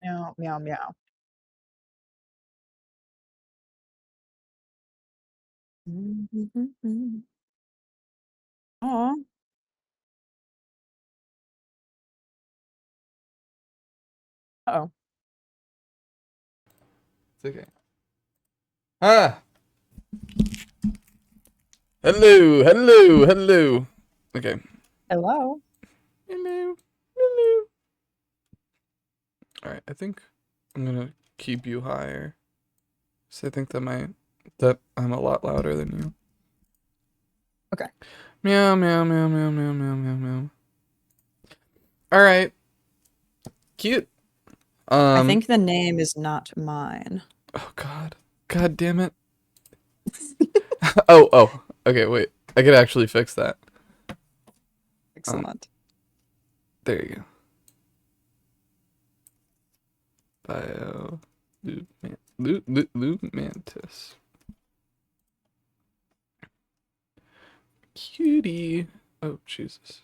Meow, meow, meow. Aw. Uh-oh. It's okay. Ah! Hello, hello, hello. Okay. Hello. Hello, hello. Alright, I think I'm gonna keep you higher. So I think that I'm a lot louder than you. Okay. Meow, meow, meow, meow, meow, meow, meow, meow. Alright. Cute. I think the name is not mine. Oh god. God damn it. Oh. Okay, wait. I could actually fix that. Excellent. There you go. Biolumantis. Cutie. Oh, Jesus.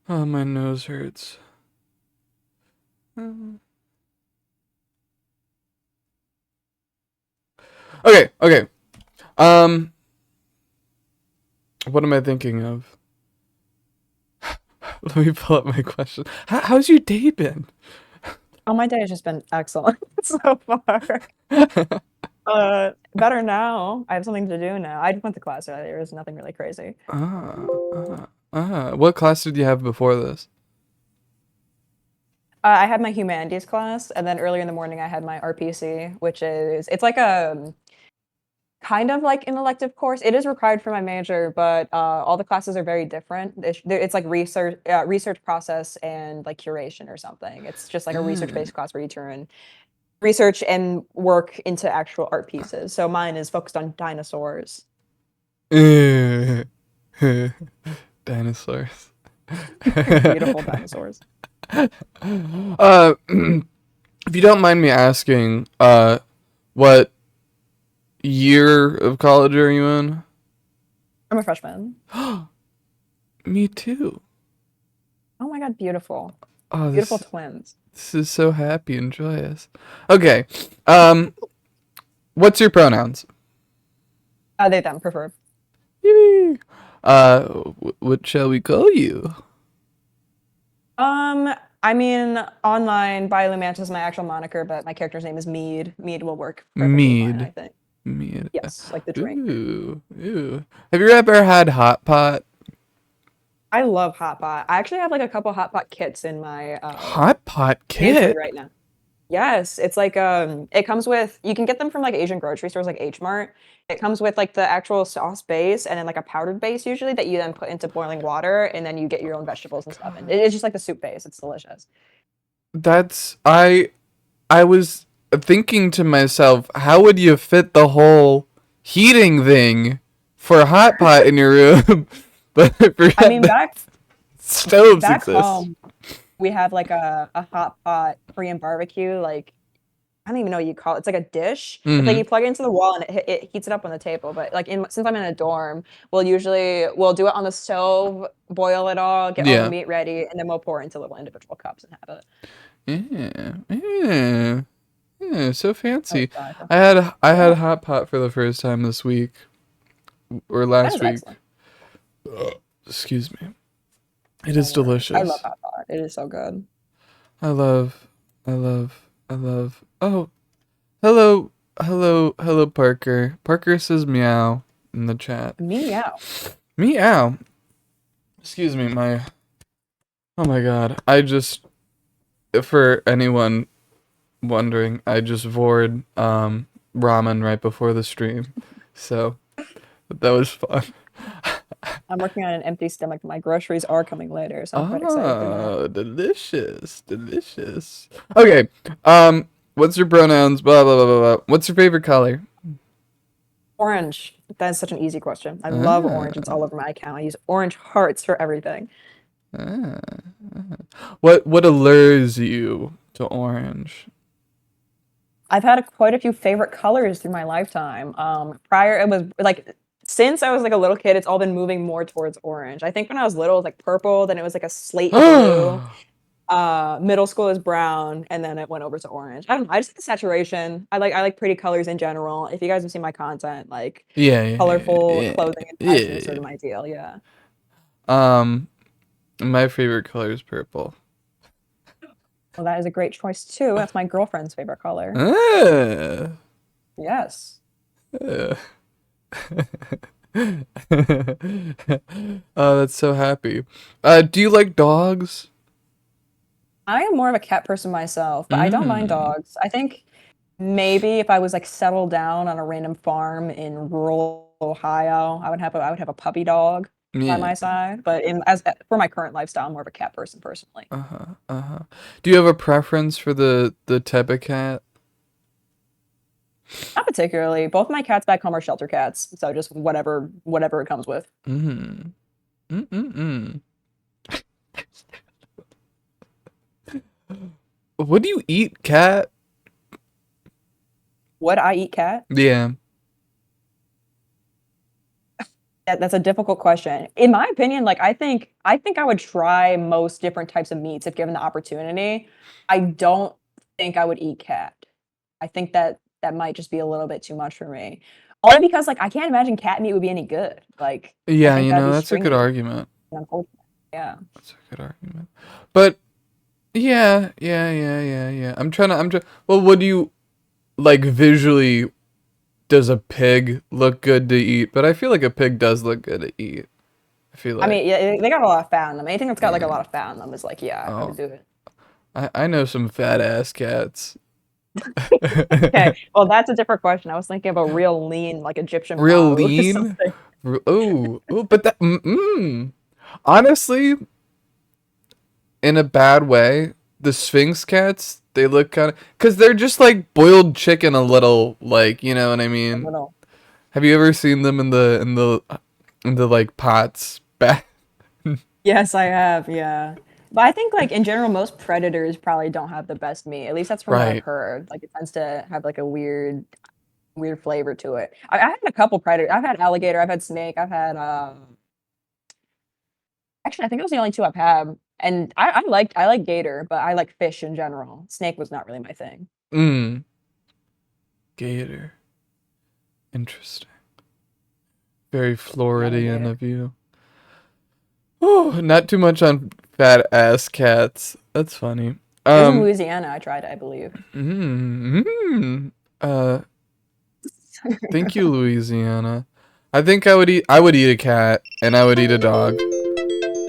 Oh, my nose hurts. Okay. What am I thinking of? Let me pull up my question. How's your day been? Oh, my day has just been excellent so far. Better now. I have something to do now. I just went to class earlier. It was nothing really crazy. What class did you have before this? I had my humanities class, and then earlier in the morning I had my RPC, which it's like a kind of like an elective course. It is required for my major, but all the classes are very different. It's like research process and like curation or something. It's just like a research-based class where you turn research and work into actual art pieces. So mine is focused on dinosaurs. Dinosaurs. Beautiful dinosaurs. If you don't mind me asking, what year of college are you in? I'm a freshman. Me too. Oh my God, beautiful. Oh, Beautiful this twins. this is so happy and joyous. Okay. What's your pronouns? They them prefer. Yippee. What shall we call you? Um, I mean, online, biolumantis is my actual moniker, but my character's name is Mead. Mead will work perfectly fine, I Mead. think. Mead. Yes, like the drink. Ooh. Have you ever had hot pot? I love hot pot. I actually have like a couple hot pot kits in my Hot pot pantry kit? right now. Yes, it's like it comes with you can get them from like Asian grocery stores like H Mart. It comes with like the actual sauce base and then like a powdered base usually that you then put into boiling water and then you get your own vegetables and stuff. And God. it's just like the soup base. It's delicious. That's I was thinking to myself, how would you fit the whole heating thing for a hot pot in your room? But I I forgot mean, that stoves back exist. home, we have like a hot pot Korean barbecue. Like I don't even know what you call it. It's like a dish. It's like Mm-hmm. you plug it into the wall and it heats it up on the table. But like since I'm in a dorm, we'll do it on the stove, boil it all, get all the Yeah. meat ready, and then we'll pour it into little individual cups and have it. Yeah. Yeah, so I would fancy. die for I hot pot. had I Yeah, had hot pot for the first time this week or that last is week. excellent. Excuse me. It No is worries. I love delicious. hot pot. It is so good. I love. Oh, hello, Parker. Parker says meow in the chat. Meow. Meow. Excuse me, oh my god. For anyone wondering, I just vored ramen right before the stream. So that was fun. I'm working on an empty stomach. My groceries are coming later, so I'm quite excited for that. Oh, delicious. Okay. What's your pronouns? Blah blah blah blah blah. What's your favorite color? Orange. That is such an easy question. I love orange. It's Ah, all over my account. I use orange hearts for everything. ah. What allures you to orange? I've had quite a few favorite colors through my lifetime. Prior, it was like since I was like a little kid, it's all been moving more towards orange. I think when I was little, it was like purple, then it was like a slate blue. Middle school is brown, and then it went over to orange. I don't know. I just like the saturation. I like pretty colors in general. If you guys have seen my content, like Yeah, yeah, colorful yeah, clothing and fashion yeah, is sort of my deal. Yeah. yeah. My favorite color is purple. Well, that is a great choice too. That's my girlfriend's favorite color. Ah. Yes. Uh. Oh, that's so happy. Do you like dogs? I am more of a cat person myself, but I don't mind Mm. dogs. I think maybe if I was like settled down on a random farm in rural Ohio, I would have a puppy dog by Yeah. my side. But in as for my current lifestyle, I'm more of a cat person personally. Uh-huh. Uh-huh. Do you have a preference for the type of cat? Not particularly. Both my cats back home are shelter cats, so just whatever it comes with. Mm. Mm-mm-mm. What do you eat, cat? Would I eat cat? Yeah. That's a difficult question. In my opinion, like I think I would try most different types of meats if given the opportunity. I don't think I would eat cat. I think that might just be a little bit too much for me. Only because like I can't imagine cat meat would be any good. Like I Yeah, think you that'd know, be that's a good stringy argument. and unwholesome. Yeah. That's a good argument. But yeah, yeah, yeah, yeah, yeah. Well, what do you like visually does a pig look good to eat? But I feel like a pig does look good to eat. I feel I like, mean, yeah, they got a lot of fat in them. Anything that's got like a yeah. lot of fat in them is like, yeah, I Oh, would do it. I know some fat ass cats. Okay, well, that's a different question. I was thinking of a real lean, like Egyptian Real model or lean. something. Oh, but honestly, in a bad way, the Sphinx cats, they look kind of, cause they're just like boiled chicken a little, like, you know what I A mean? little. Have you ever seen them in the like pots back? Yes, I have, yeah. But I think like in general, most predators probably don't have the best meat. At least that's from what I've Right. heard. Like it tends to have like a weird flavor to it. I had a couple predators. I've had alligator, I've had snake, I've had actually I think those are the only two I've had. And I like gator, but I like fish in general. Snake was not really my thing. Mm. Gator. Interesting. Very Floridian Alligator. of you. Oh, not too much on fat ass cats. That's funny. It was in Um. Louisiana, I tried, I believe. Mm. Uh. Thank you, Louisiana. I think I would eat a cat and I would eat a dog.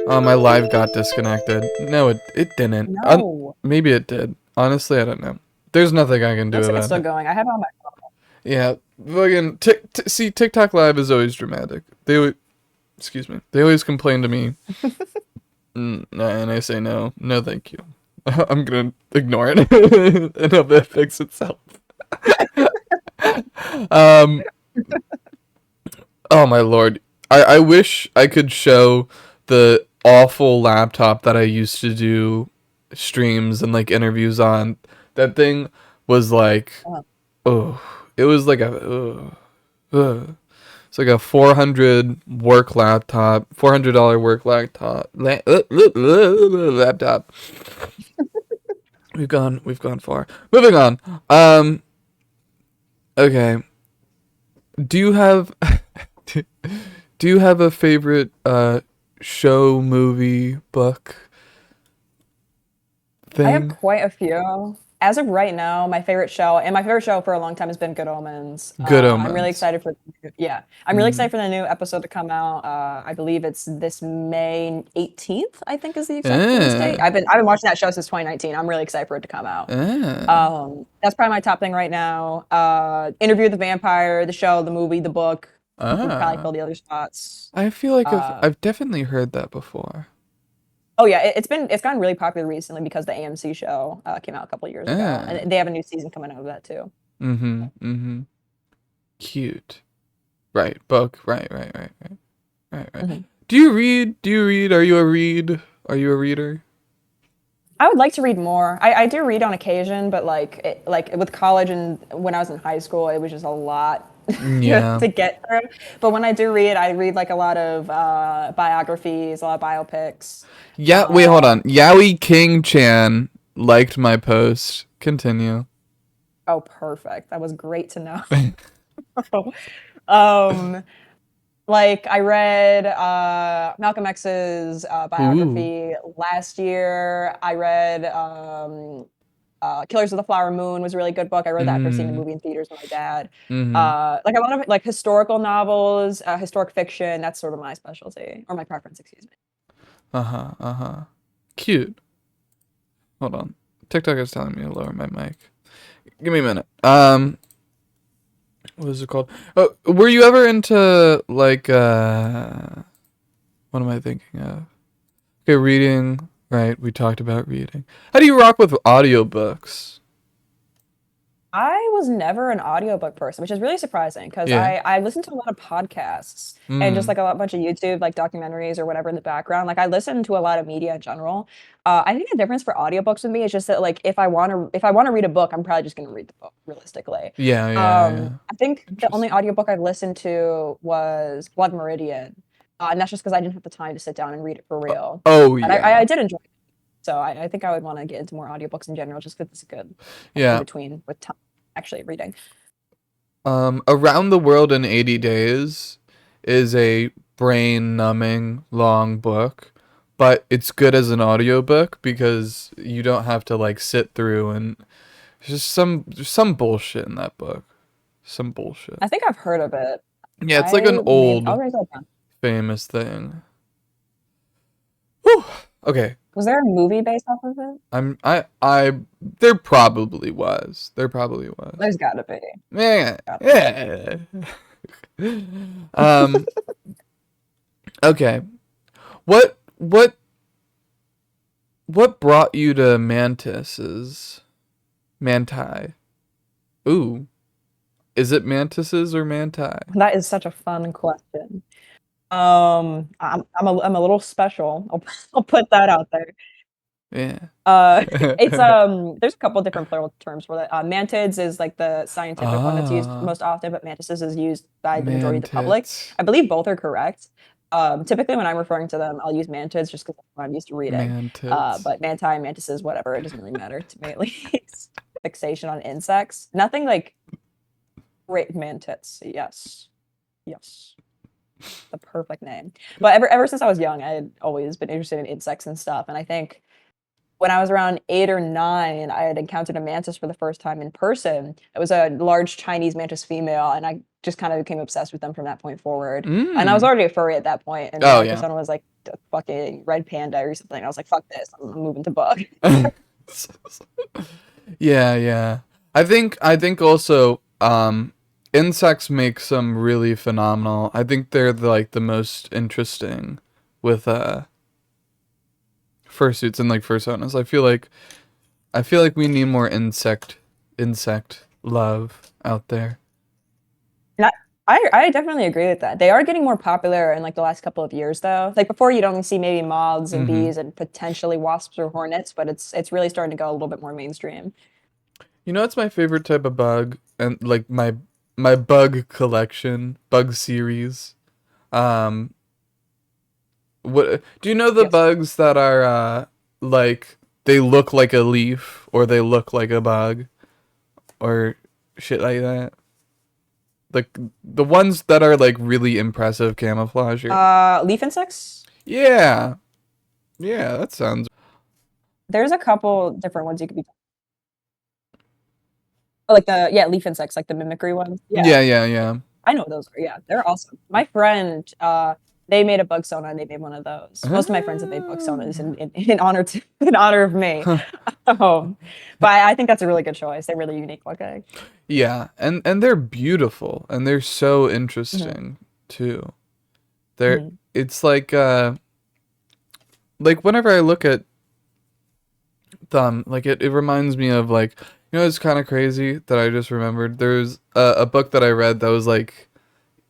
Oh, my live got disconnected. No, it didn't. No. Maybe it did. Honestly, I don't know. There's nothing I can do Looks like it's about still it. going. I have it on my Yeah, fucking see, TikTok Live is always dramatic. Excuse me. They always complain to me, and I say no, no, thank you. I'm gonna ignore it and hope it fix itself. Um. Oh my lord. I wish I could show the awful laptop that I used to do streams and like interviews on. That thing was like, phone. oh, it was like it's like a 400 work laptop, $400 work laptop. We've gone far. Moving on. Okay. Do you have do, do you have a favorite show, movie, book I have thing? quite a few. As of right now, my favorite show, and my favorite show for a long time has been Good Omens. Good I'm really Omens. excited for, yeah, I'm really Mm. excited for the new episode to come out. I believe it's this May 18th, I think is the exact release date. Ah, I've been watching that show since 2019. I'm really excited for it to come out. ah, That's probably my top thing right now. Interview with the Vampire, the show, the movie, the book would probably ah. fill the other spots. I feel like I've Uh, I've definitely heard that before. Oh yeah, it's gotten really popular recently because the AMC show came out a couple of years ago, Ah. and they have a new season coming out of that too. Mm-hmm. Mm-hmm. Cute. Right. Book. Right. Right. Right. Right. Right. Right. Mhm. Do you read? Do you read? Are you a read? Are you a reader? I would like to read more. I do read on occasion, but like with college and when I was in high school, it was just a lot. Yeah. to get through. But when I do read, I read like a lot of biographies, a lot of biopics. Yeah, wait, hold Uh, on. Yaoi King Chan liked my post. Continue. oh, perfect. That was great to know. um, like I read Malcolm X's Ooh. biography last year. I read Killers of the Flower Moon was a really good book. I read that after seeing the Mm. movie in theaters with my dad. Mm-hmm. Like a lot of like historical novels, historic fiction. That's sort of my specialty or my preference. Excuse me. Uh-huh. Uh-huh. Cute. Hold on. TikTok is telling me to lower my mic. Give me a minute. What is it called? Oh, were you ever into like what am I thinking of? Okay, reading. Right, we talked about reading. How do you rock with audiobooks? I was never an audiobook person, which is really surprising because Yeah. I listen to a lot of podcasts and just Mm. like a bunch of YouTube like documentaries or whatever in the background. Like I listen to a lot of media in general. I think the difference for audiobooks with me is just that like if I want to read a book, I'm probably just gonna read the book realistically. Yeah, yeah, yeah. I think the only Interesting. audiobook I've listened to was Blood Meridian. And that's just because I didn't have the time to sit down and read it for real. Oh But I yeah. did enjoy it. So I think I would want to get into more audiobooks in general just because it's good like in Yeah. between with time actually reading. Around the World in 80 Days is a brain-numbing long book, but it's good as an audiobook because you don't have to like sit through and there's some bullshit in that book. Some bullshit. I think I've heard of it. Yeah, it's like an I'll old write that down. famous thing. Whew. Okay. Was there a movie based off of it? I there probably was. There probably was. There's gotta be. Yeah. Gotta be. Yeah. um okay. What brought you to mantises? Manti. Ooh. Is it mantises or manti? That is such a fun question. I'm a little special. I'll put that out there. Yeah. It's there's a couple different plural terms for that. Mantids is like the scientific one that's used Ah, most often, but mantises is used by the majority of the public. mantits. I believe both are correct. Typically when I'm referring to them, I'll use mantids just because that's what I'm used to reading. Mantits. But manti, mantises, whatever, it doesn't really matter to me at least. Fixation on insects. Nothing like great mantids. Yes. Yes. The perfect name. But ever since I was young, I had always been interested in insects and stuff. And I think when I was around 8 or 9, I had encountered a mantis for the first time in person. It was a large Chinese mantis female, and I just kind of became obsessed with them from that point forward. And I was Mm. already a furry at that point, and Oh like if yeah. someone was like a fucking red panda or something, I was like, fuck this, I'm moving to bug. Yeah, yeah. I think also insects make some really phenomenal. I think they're like the most interesting with fursuits and like fursuits. I feel like we need more insect love out there. And I definitely agree with that. They are getting more popular in like the last couple of years, though. Like before, you'd only see maybe moths and Mhm. bees and potentially wasps or hornets, but it's really starting to go a little bit more mainstream. You know, it's my favorite type of bug and like my bug collection, bug series. Um what do you know the Yes. bugs that are like they look like a leaf or they look like a bug or shit like that? Like the ones that are like really impressive camouflage. Leaf insects. Yeah. Yeah, that sounds. There's a couple different ones you could be. Oh, like the yeah, leaf insects, like the mimicry ones. Yeah, Yeah, yeah, yeah. I know what those are. Yeah, they're awesome. My friend, they made a bug sauna and they made one of those. Most of my friends have made bug saunas Ah. in honor to in honor of me. Huh. But I think that's a really good choice. They're really unique looking. Yeah, and they're beautiful and they're so Hmm. interesting too. They're Hmm. it's like whenever I look at them, like it reminds me of like it's kind of crazy that I just remembered. There's a book that I read that was like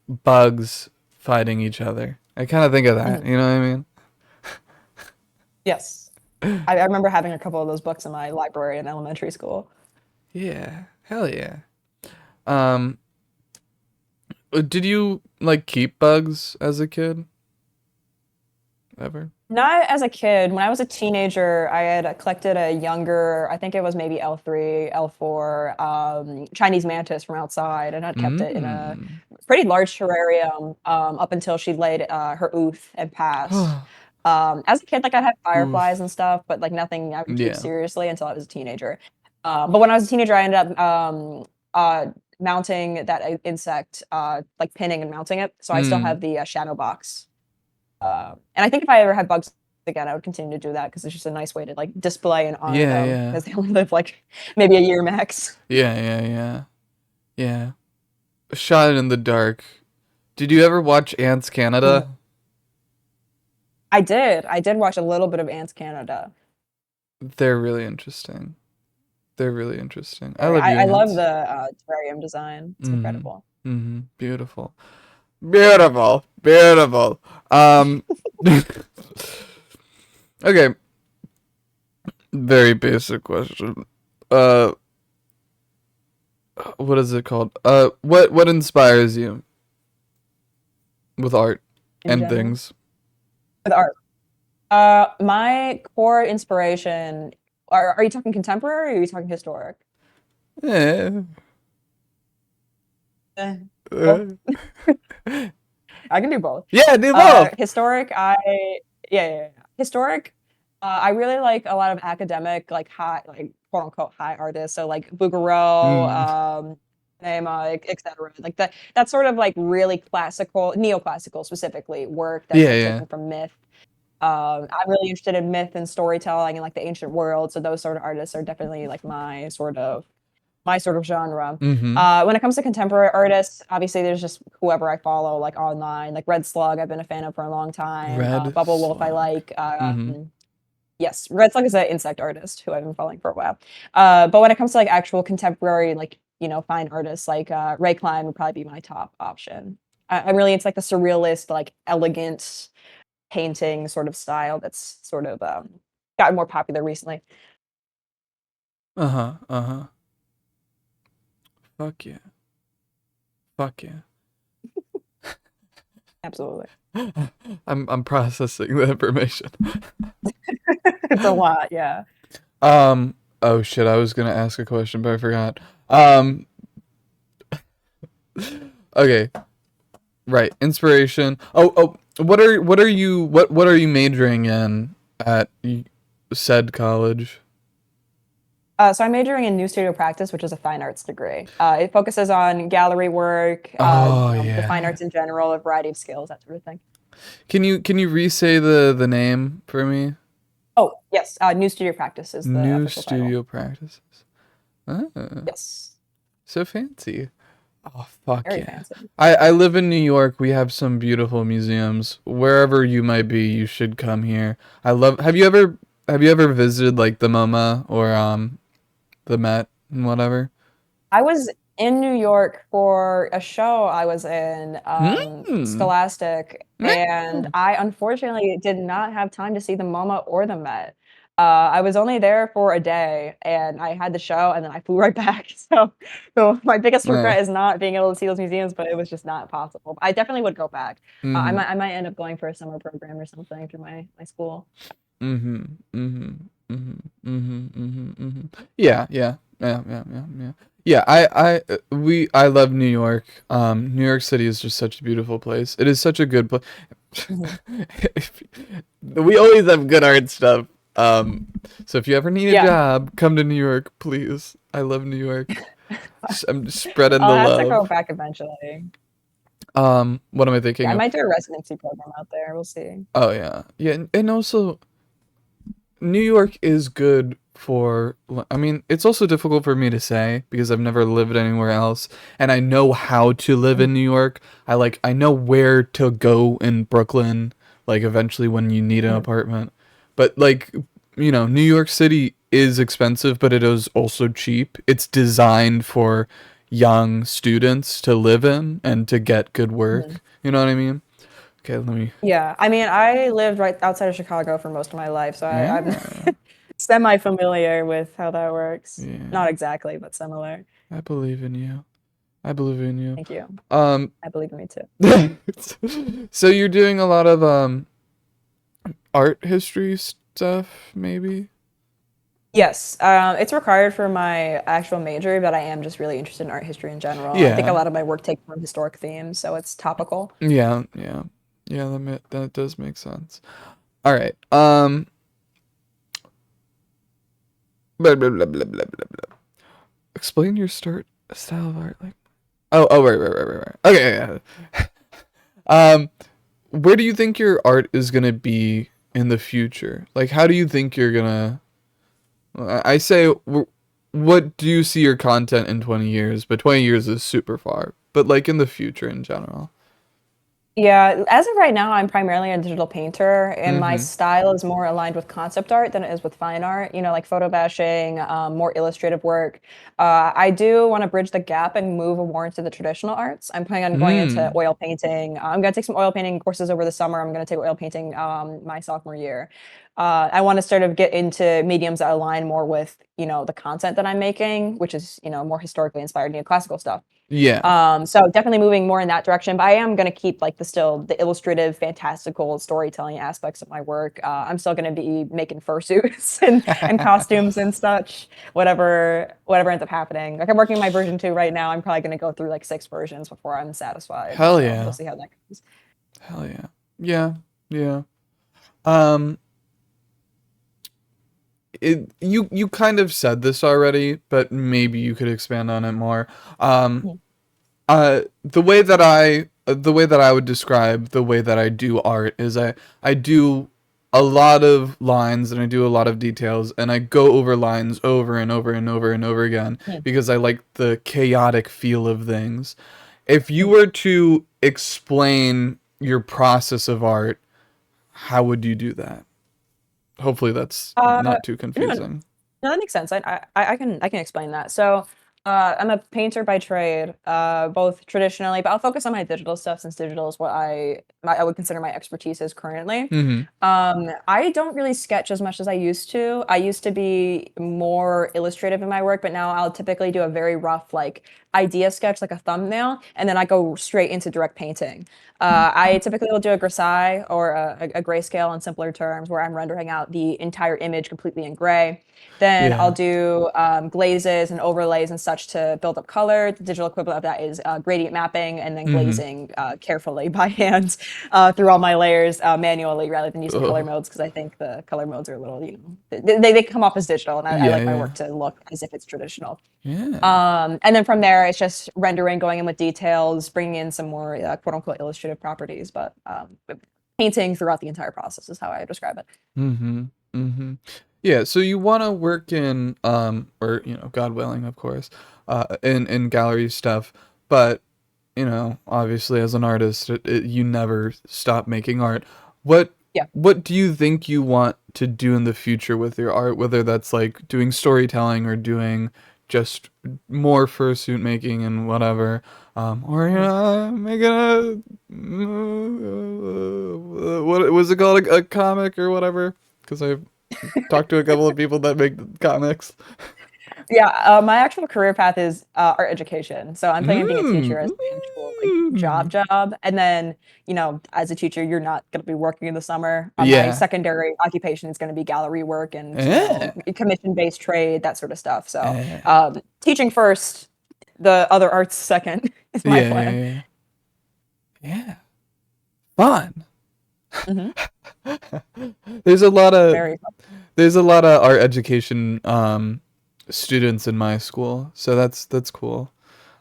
bugs fighting each other. I kind of think of that. Hmm. You know what I mean? Yes, I remember having a couple of those books in my library in elementary school. Yeah, hell yeah. Um, Did you like keep bugs as a kid ever? Not as a kid. When I was a teenager, I had collected a younger, I think it was maybe L3, L4, Chinese mantis from outside and had kept it in a Mm. pretty large terrarium up until she laid her ooth and passed. As a kid, like I had fireflies Oof. and stuff, but like nothing I would keep Yeah. seriously until I was a teenager. But when I was a teenager, I ended up uh, mounting that insect, like pinning and mounting it. So I still Mm. have the shadow box. And I think if I ever had bugs again, I would continue to do that because it's just a nice way to like display and honor Yeah, them yeah. because they only live like maybe a year max. Yeah, yeah, yeah. Yeah. Shot in the dark. Did you ever watch Ants Mhm. Canada? I did. I did watch a little bit of Ants Canada. They're really interesting. They're really interesting. I Very. love you, I love Ants. the terrarium design. It's Mm-hmm. incredible. Mm-hmm. Beautiful. Beautiful. Beautiful. Um okay. Very basic question. Uh what is it called? What inspires you with art In and general. things? With art. My core inspiration, are you talking contemporary or are you talking historic? Eh. Eh, both. uh, I can do both. yeah, do both. Historic, yeah. Historic, I really like a lot of academic, like high, like quote unquote high artists. So like Bouguereau, Mm. Nema, etc. Like that sort of like really classical, neoclassical specifically work that's Yeah, like yeah. taken from myth. I'm really interested in myth and storytelling and like the ancient world. So those sort of artists are definitely like my sort of genre. Mm-hmm. When it comes to contemporary artists, obviously there's just whoever I follow like online, like Red Slug. I've been a fan of for a long time. Red Bubble Wolf, I slug. like. Mm-hmm. Yes, Red Slug is an insect artist who I've been following for a while. But when it comes to like actual contemporary, like fine artists, like Ray Klein would probably be my top option. I'm really into like the surrealist, like elegant painting sort of style that's sort of gotten more popular recently. Uh-huh. Uh-huh. Fuck yeah. Fuck yeah. Absolutely, I'm processing the information. it's a lot. Yeah. Oh shit, I was gonna ask a question, but I forgot. Um okay, right. Inspiration. What are you majoring in at said college? So I'm majoring in new studio practice, which is a fine arts degree. It focuses on gallery work, Oh the fine yeah. arts in general, a variety of skills, that sort of thing. Can you re-say the name for me? Oh, yes, new studio practice is the New official title. studio practices. Ah, Yes, so fancy. Oh fuck very yeah. fancy. I live in New York. We have some beautiful museums. Wherever you might be, you should come here. I love have you ever visited like the MoMA or the Met and whatever? I was in New York for a show I was in, Hmm. Scholastic, and Hmm. I unfortunately did not have time to see the MoMA or the Met. I was only there for a day, and I had the show, and then I flew right back. So my biggest Uh, regret is not being able to see those museums, but it was just not possible. I definitely would go back. I mhm. might end up going for a summer program or something through my school. Mhm. Mhm. Mhm. Mhm. Mhm. Mhm. Yeah, yeah. Yeah, yeah, yeah, yeah. Yeah, I love New York. New York City is just such a beautiful place. It is such a good place. Mhm. We always have good art stuff. So if you ever need a Yeah, job, come to New York, please. I love New York. I'm just spreading I'll the have to go love. back eventually. What am I Yeah, thinking I of? might do a residency program out there. We'll see. Oh yeah, yeah, and also New York is good for, I mean, it's also difficult for me to say because I've never lived anywhere else and I know how to live in New York. I know where to go in Brooklyn, like eventually when you need an Mhm. apartment. But New York City is expensive, but it is also cheap. It's designed for young students to live in and to get good Mhm. work. You know what I mean? Okay, let me. Yeah, I mean, I lived right outside of Chicago for most of my life, so I'm Yeah. semi-familiar with how that works. Yeah. Not exactly, but similar. I believe in you. I believe in you. Thank you. Um, I believe in me too. so you're doing a lot of art history stuff, maybe? Yes, it's required for my actual major, but I am just really interested in art history in general. I think a Yeah. lot of my work takes from historic themes, so it's topical. Yeah, yeah. Yeah, that does make sense. All right. Blah, blah, blah, blah, blah, blah, blah. Explain your start style of art like. Oh, right. Okay, yeah. Um, where do you think your art is gonna be in the future? Like, how do you think you're gonna? I say, what do you see your content in 20 years? But 20 years is super far. But like in the future in general. Yeah, as of right now, I'm primarily a digital painter, and my Mm-hmm. style is more aligned with concept art than it is with fine art. Like photo bashing, more illustrative work. I do want to bridge the gap and move more into the traditional arts. I'm planning on going into Mm. oil painting. I'm going to take some oil painting courses over the summer. I'm going to take oil painting my sophomore year. I want to sort of get into mediums that align more with, the content that I'm making, which is, more historically inspired neoclassical stuff. Yeah. So definitely moving more in that direction, but I am going to keep like the illustrative, fantastical storytelling aspects of my work. I'm still going to be making fursuits and costumes and such, whatever ends up happening. Like I'm working on my version 2 right now. I'm probably going to go through like 6 versions before I'm satisfied. Hell So we'll yeah. see how that goes. Hell yeah. Yeah. Yeah. Um, you kind of said this already, but maybe you could expand on it more. Um, Mhm. the way that I would describe the way that I do art is I do a lot of lines and I do a lot of details and I go over lines over and over and over and over again Mhm. because I like the chaotic feel of things. If you Mhm. were to explain your process of art, how would you do that? Hopefully that's Uh, not too no, confusing. No, that makes sense. I can explain that. So, I'm a painter by trade, both traditionally, but I'll focus on my digital stuff since digital is what I would consider my expertise is currently. Mm-hmm. I don't really sketch as much as I used to. I used to be more illustrative in my work, but now I'll typically do a very rough like idea sketch, like a thumbnail, and then I go straight into direct painting. I typically will do a grisaille or a grayscale in simpler terms, where I'm rendering out the entire image completely in gray. Then I'll Yeah. do glazes and overlays and such to build up color. The digital equivalent of that is gradient mapping and then Mm-hmm. glazing carefully by hand through all my layers manually rather than using color Oh. modes because I think the color modes are a little, they come off as digital and I Yeah, like my yeah. work to look as if it's traditional. Yeah. And then from there, it's just rendering, going in with details, bringing in some more quote unquote illustrative properties, but painting throughout the entire process is how I describe it. Mm-hmm. Mm-hmm. Yeah, so you want to work in or God willing, of course, in gallery stuff, but obviously as an artist, you never stop making art. What Yeah. what do you think you want to do in the future with your art, whether that's like doing storytelling or doing just more fursuit making and whatever, or Mhm. making what was it called, a comic or whatever? Because I've talked to a couple of people that make comics. Yeah, my actual career path is art education. So I'm planning on being a teacher as my actual like Mm. job. And then, as a teacher, you're not going to be working in the summer. My Yeah. secondary occupation is going to be gallery work and, Yeah. commission-based trade, that sort of stuff. So, Yeah. teaching first, the other arts second is my Yeah. plan. Yeah. Yeah. Fun. Hmm. There's a lot of Very fun. there's a lot of art education students in my school, so that's cool.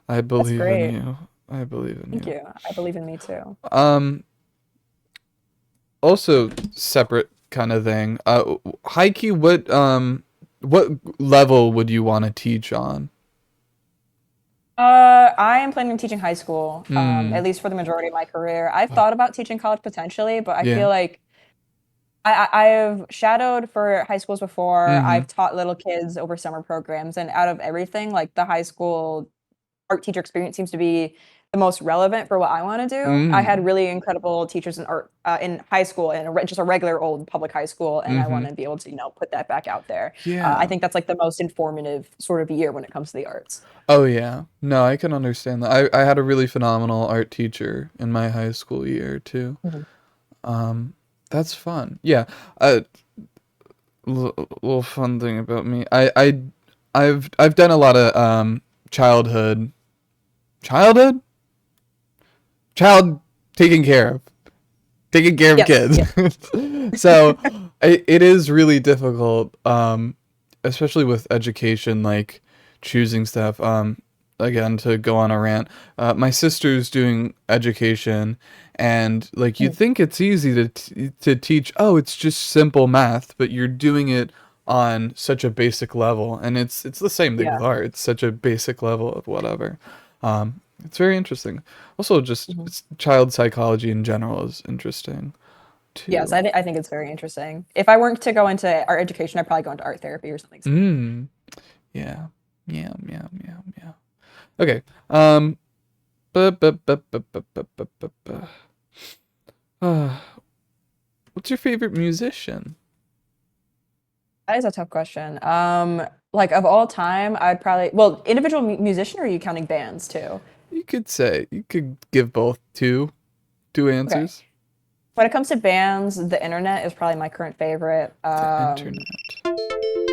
I That's believe in great. you. I believe in Thank you. you. I believe in me too. Um, Also separate kind of thing. Heike, what level would you want to teach on? I am planning on teaching high school, Hmm. at least for the majority of my career. I've thought about teaching college potentially, but I Yeah. feel like I've shadowed for high schools before. Mm-hmm. I've taught little kids over summer programs, and out of everything, like the high school art teacher experience seems to be the most relevant for what I want to do. I had Mm. really incredible teachers in art in high school and just a regular old public high school, and I want Mm-hmm. to be able to put that back out there. I Yeah. think that's like the most informative sort of year when it comes to the arts. Oh yeah. No, I can understand that. I had a really phenomenal art teacher in my high school year too. Mhm. Um, that's fun. Yeah. Little fun thing about me. I've done a lot of childhood childhood child taking care of Yes, kids. yes. So it is really difficult, especially with education, like choosing stuff. Again, to go on a rant, my sister's doing education, and like you Mm, think it's easy to teach. Oh, it's just simple math, but you're doing it on such a basic level, and it's the same thing with yeah. art. It's such a basic level of whatever. It's very interesting. Also, just Mhm. it's child psychology in general is interesting Yes, too. I think it's very interesting. If I weren't to go into art education, I'd probably go into art therapy or something similar. Mm. Yeah. Yeah. Yeah. Yeah. Yeah. Okay. Um. Uh, what's your favorite musician? That is a tough question. Like of all time, I'd probably well, individual musician, or are you counting bands too? You could give both two Okay. answers. When it comes to bands, the internet is probably my current favorite. The internet.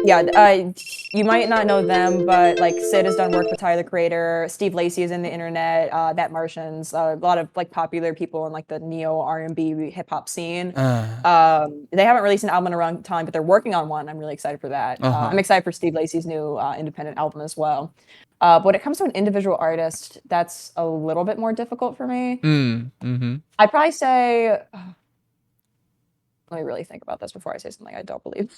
Yeah, you might not know them, but like Sid has done work with Tyler the Creator. Steve Lacy is in the internet. That Martians, a lot of like popular people in like the neo R&B hip hop scene. Uh. They haven't released an album in a long time, but they're working on one. I'm really excited for that. I'm Uh-huh. excited for Steve Lacy's new independent album as well. But when it comes to an individual artist, that's a little bit more difficult for me. Mm. Mm-hmm. I'd probably say, let me really think about this before I say something I don't believe.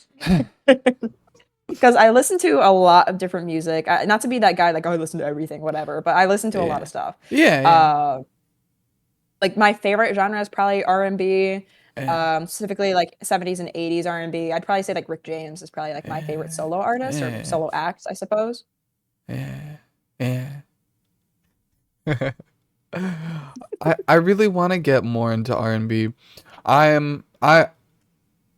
Because I listen to a lot of different music. Not to be that guy, like, oh, I listen to everything, whatever, but I listen to a lot Yeah. of stuff. Yeah. Yeah. Uh, like my favorite genre is probably R&B, Yeah. specifically like 70s and 80s R&B. I'd probably say like Rick James is probably like my favorite Yeah. solo artist or Yeah. solo act, I suppose. Yeah. Yeah. I really want to get more into R&B. I am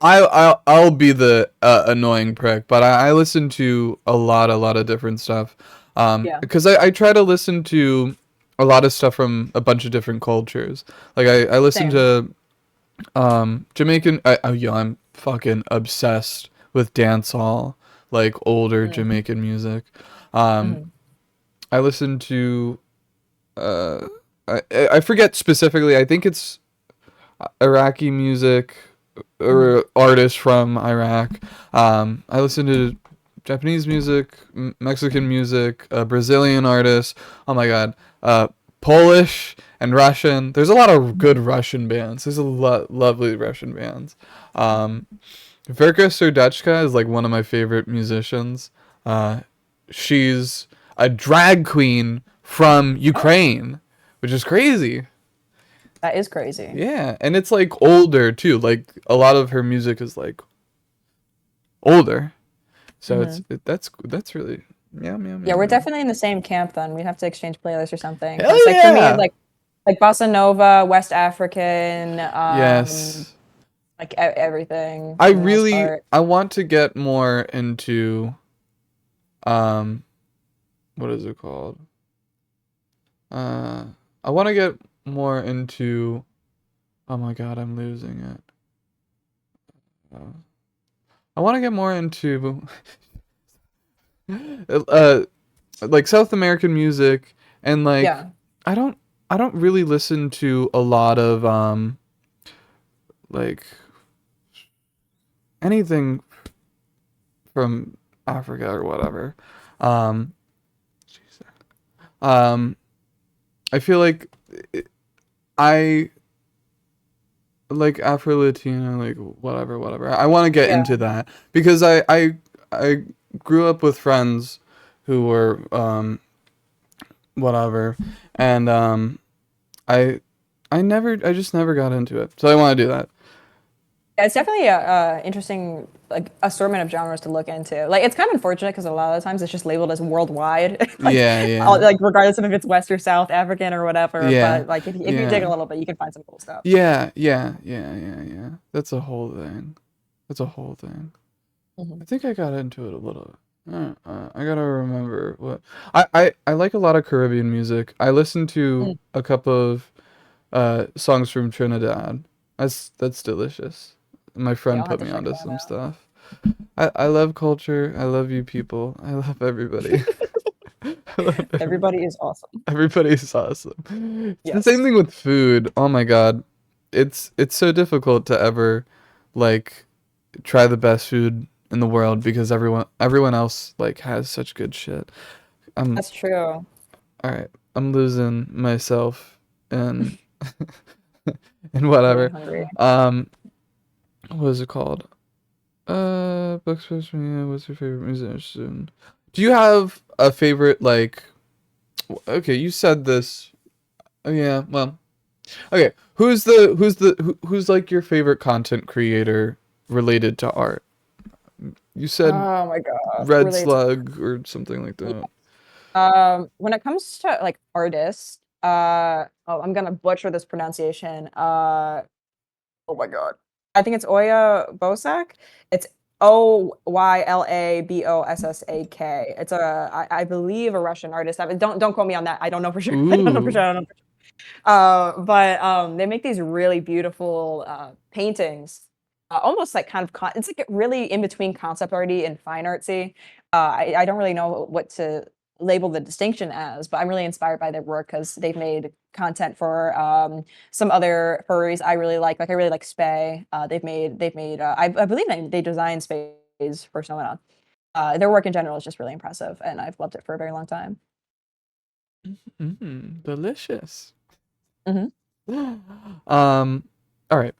I'll be the annoying prick, but I listen to a lot of different stuff. Yeah. Because I try to listen to a lot of stuff from a bunch of different cultures. Like I listen Same. to Jamaican. Oh yeah, I'm fucking obsessed with dancehall, like older Mm, Jamaican music. Um, mhm. I listen to uh, I forget specifically. I think it's Iraqi music Mhm. or artists from Iraq. I listen to Japanese music, Mexican music, Brazilian artists. Oh my god, Polish and Russian. There's a lot of good Russian bands. There's a lot lovely Russian bands. Um, Verka Serduchka is like one of my favorite musicians. Uh, she's a drag queen from Oh, Ukraine, which is crazy. that is crazy. Yeah, and it's like older too. Like a lot of her music is like older. So Mhm. that's really meow meow Yeah, meow we're meow. definitely in the same camp then. We'd have to exchange playlists or something. Because Hell like for me, yeah. like bossa nova, West African, Yes. like everything for the most part. I want to get more into um what is it called? Uh I want to get more into oh my god, I'm losing it. Uh, I want to get more into uh like South American music and like Yeah. I don't I don't really listen to a lot of like anything from Africa or whatever. Um um I feel like I like Afro Latino like whatever. I want to get Yeah. into that because I grew up with friends who were whatever and I I just never got into it. So I want to do that. Yeah, it's definitely a interesting like assortment of genres to look into. Like it's kind of unfortunate because a lot of the times it's just labeled as worldwide, like Yeah, yeah, like regardless of if it's West or South African or whatever. yeah, But like if you dig a yeah, little bit, you can find some cool stuff. yeah. That's a whole thing. That's a whole thing. Hmm. I think I got into it a little. I gotta remember what I like a lot of Caribbean music. I listen to Mm. a couple of songs from Trinidad. That's delicious. My Yeah, friend I'll have put to me check onto that some out. stuff. I love culture. I love you people. I love everybody. I love everybody. Everybody is awesome. Everybody's awesome. It's the same Yes. thing with food. Oh my God. It's so difficult to ever like try the best food in the world because everyone else like has such good shit. I'm That's true. all right. I'm losing myself and and Really whatever. hungry. Um, what is it called? Books, books, yeah, what's your favorite musician? Do you have a favorite like? Okay, you said this. Oh yeah, well, okay. Who's like your favorite content creator related to art? You said Oh my God. Red Related to Slug or something like yeah. that. When it comes to like artists, oh, I'm gonna butcher this pronunciation. Oh my God. I think it's Oya Bosak. It's Oylabossak. It's I believe a Russian artist. Don't quote me on that. I don't know for sure. I don't know for sure. Ooh. I don't know. But they make these really beautiful paintings, almost like kind of it's like really in between concept arty and fine artsy. I don't really know what to label the distinction as, but I'm really inspired by their work because they've made content for some other furries I really like. Like I really like Spay. They've made I believe they designed Spay's first Nomina. Their work in general is just really impressive, and I've loved it for a very long time. Delicious. Hmm. Um, all right.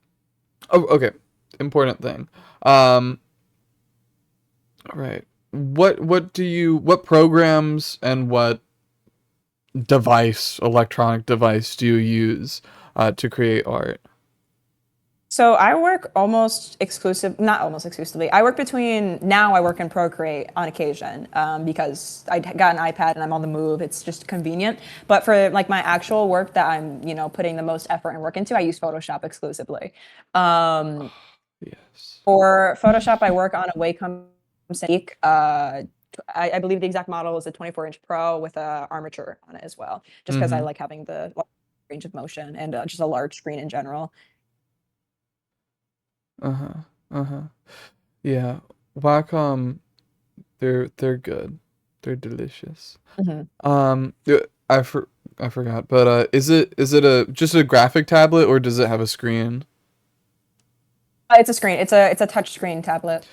Oh, okay. Important thing. Um, all right. What programs and what electronic device do you use to create art? So I work not almost exclusively. I work between now. I work in Procreate on occasion because I got an iPad and I'm on the move. It's just convenient. But for like my actual work that I'm, putting the most effort and work into, I use Photoshop exclusively. Um, Yes. for Photoshop, I work on a Wacom Scenic. I believe the exact model is a 24-inch Pro with a armature on it as well, just because I Mm-hmm. like having the range of motion and just a large screen in general. Uh-huh. Uh-huh. Yeah. Wacom, they're good. They're delicious. Mhm. I forgot, but is it a just a graphic tablet or does it have a screen? It's a screen. It's a touch screen tablet.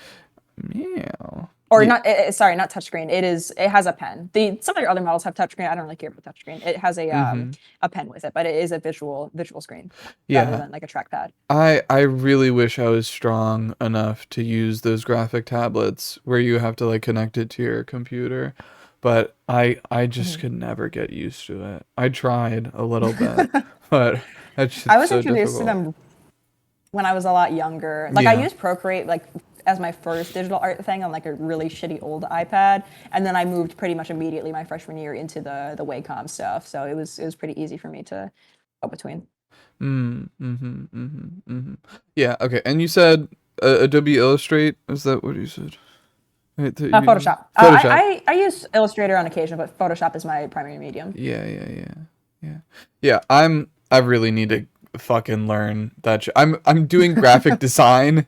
Meow. Or Yeah. not, sorry, not touchscreen. It has a pen. Some of your other models have touchscreen. I don't really care about touchscreen. It has Mm-hmm. a pen with it, but it is a visual screen rather Yeah. than like a trackpad. I really wish I was strong enough to use those graphic tablets where you have to like connect it to your computer, but I just Mhm. could never get used to it. I tried a little bit, but that's I just was so introduced to difficult. them when I was a lot younger. Like I Yeah. used Procreate like as my first digital art thing on like a really shitty old iPad, and then I moved pretty much immediately my freshman year into the Wacom stuff. So it was pretty easy for me to go between. Yeah, okay. And you said Adobe Illustrate? Is that what you said? Right, that you use Photoshop. Photoshop. I use Illustrator on occasion, but Photoshop is my primary medium. Yeah. Yeah, I really need to fucking learn that I'm doing graphic design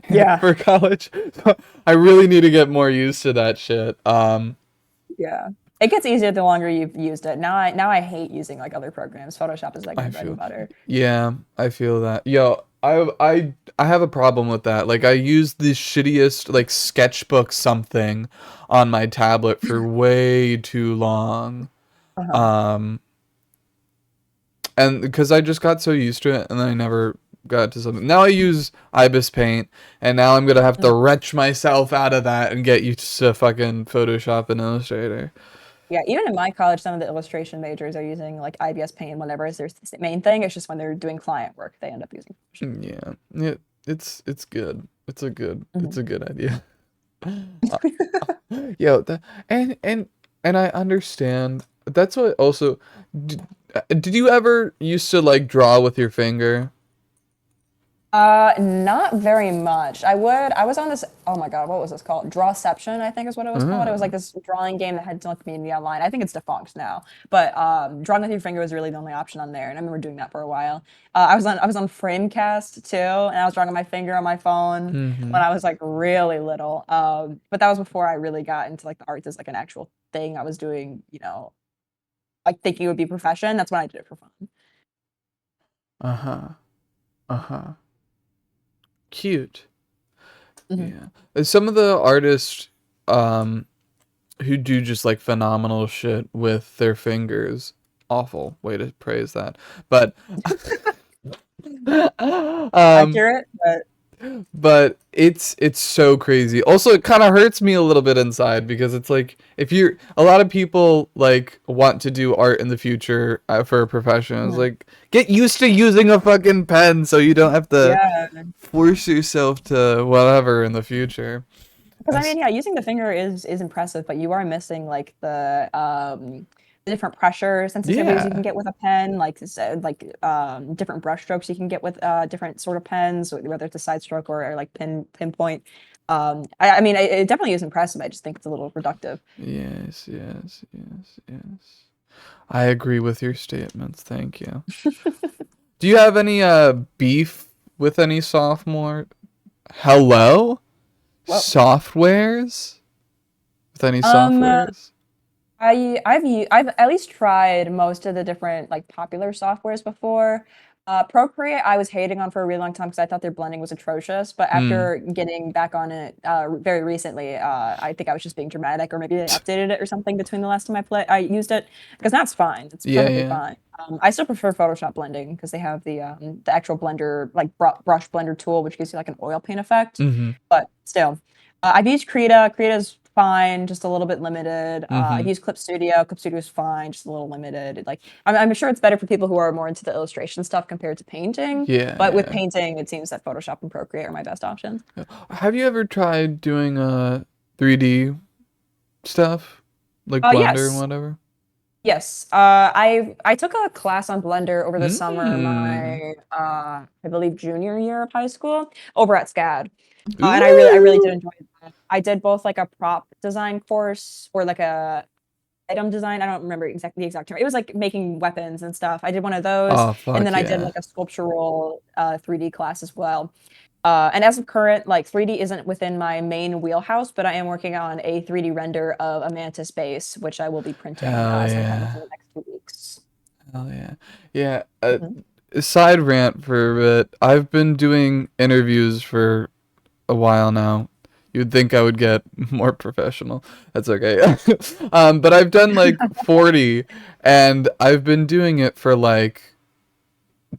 Yeah. for college. So I really need to get more used to that shit. Yeah. It gets easier the longer you've used it. Now I hate using like other programs. Photoshop is like my I bread and feel butter. Yeah, I feel that. Yo, I have a problem with that. Like I use the shittiest like sketchbook something on my tablet for way too long. Uh-huh. Um and because I just got so used to it and then I never got to something. Now I use Ibis Paint and now I'm gonna have to Mhm. wrench myself out of that and get used to fucking Photoshop and Illustrator. Yeah, even in my college, some of the illustration majors are using like IBS Paint whenever is their main thing. It's just when they're doing client work, they end up using Photoshop. Yeah. it's good. It's Mhm. a good idea. Uh, Yo, and I understand. That's what also. Did, did you ever used to like draw with your finger? Not very much. I was on this, oh my God, what was this called? Drawception, I think is what it was called. It was like Mm. this drawing game that had its own community online. I think it's defunct now, but drawing with your finger was really the only option on there, and I remember doing that for a while. I was on Framecast too, and I was drawing with my finger on my phone Mm-hmm. when I was like really little. But that was before I really got into like the arts as like an actual thing I was doing, like thinking it would be a profession. That's when I did it for fun. Uh-huh. Uh-huh. Cute. Mhm. Yeah. Some of the artists um who do just like phenomenal shit with their fingers. Awful way to praise that. But um Accurate, but but it's so crazy. Also, it kind of hurts me a little bit inside because it's like if you're a lot of people like want to do art in the future for a profession. It's mhm. like get used to using a fucking pen so you don't have to Yeah. force yourself to whatever in the future. Because I That's mean, yeah, using the finger is impressive, but you are missing like the different pressure sensitivities you can yeah. get with a pen, different brush strokes you can get with different sort of pens, whether it's a side stroke or like pinpoint. I mean, it definitely is impressive. I just think it's a little reductive. Yes, yes, yes, yes. I agree with your statements. Thank you. Do you have any beef with any sophomore? Hello? Well, Softwares? With any um, softwares? I've at least tried most of the different like popular softwares before. Procreate I was hating on for a really long time because I thought their blending was atrocious. But Hmm. after getting back on it very recently, I think I was just being dramatic, or maybe they updated it or something between the last time I used it because that's fine. It's Yeah, perfectly yeah. fine. I still prefer Photoshop blending because they have the actual blender like brush blender tool, which gives you like an oil paint effect. Mm-hmm. But still. I've used Krita. Krita's fine, just a little bit limited. I've Mm-hmm. used Clip Studio. Clip Studio is fine, just a little limited. Like I'm sure it's better for people who are more into the illustration stuff compared to painting. Yeah, But with yeah. painting, it seems that Photoshop and Procreate are my best options. Yeah. Have you ever tried doing 3D stuff? Like Blender and Yes, whatever? yes. I took a class on Blender over the summer, Mm. my I believe junior year of high school, over at SCAD. And I really did Ooh. enjoy that. I did both like a prop design course or like a item design. I don't remember exactly the exact term. It was like making weapons and stuff. I did one of those, Oh, and then fuck I did yeah. like a sculptural 3D class as well. And as of current, like 3D isn't within my main wheelhouse, but I am working on a 3D render of a mantis base, which I will be printing Hell sometime yeah. within the next 2 weeks. Hell yeah. Yeah. Mhm. Side rant for a bit. I've been doing interviews for a while now. You'd think I would get more professional. That's okay. But I've done like 40, and I've been doing it for like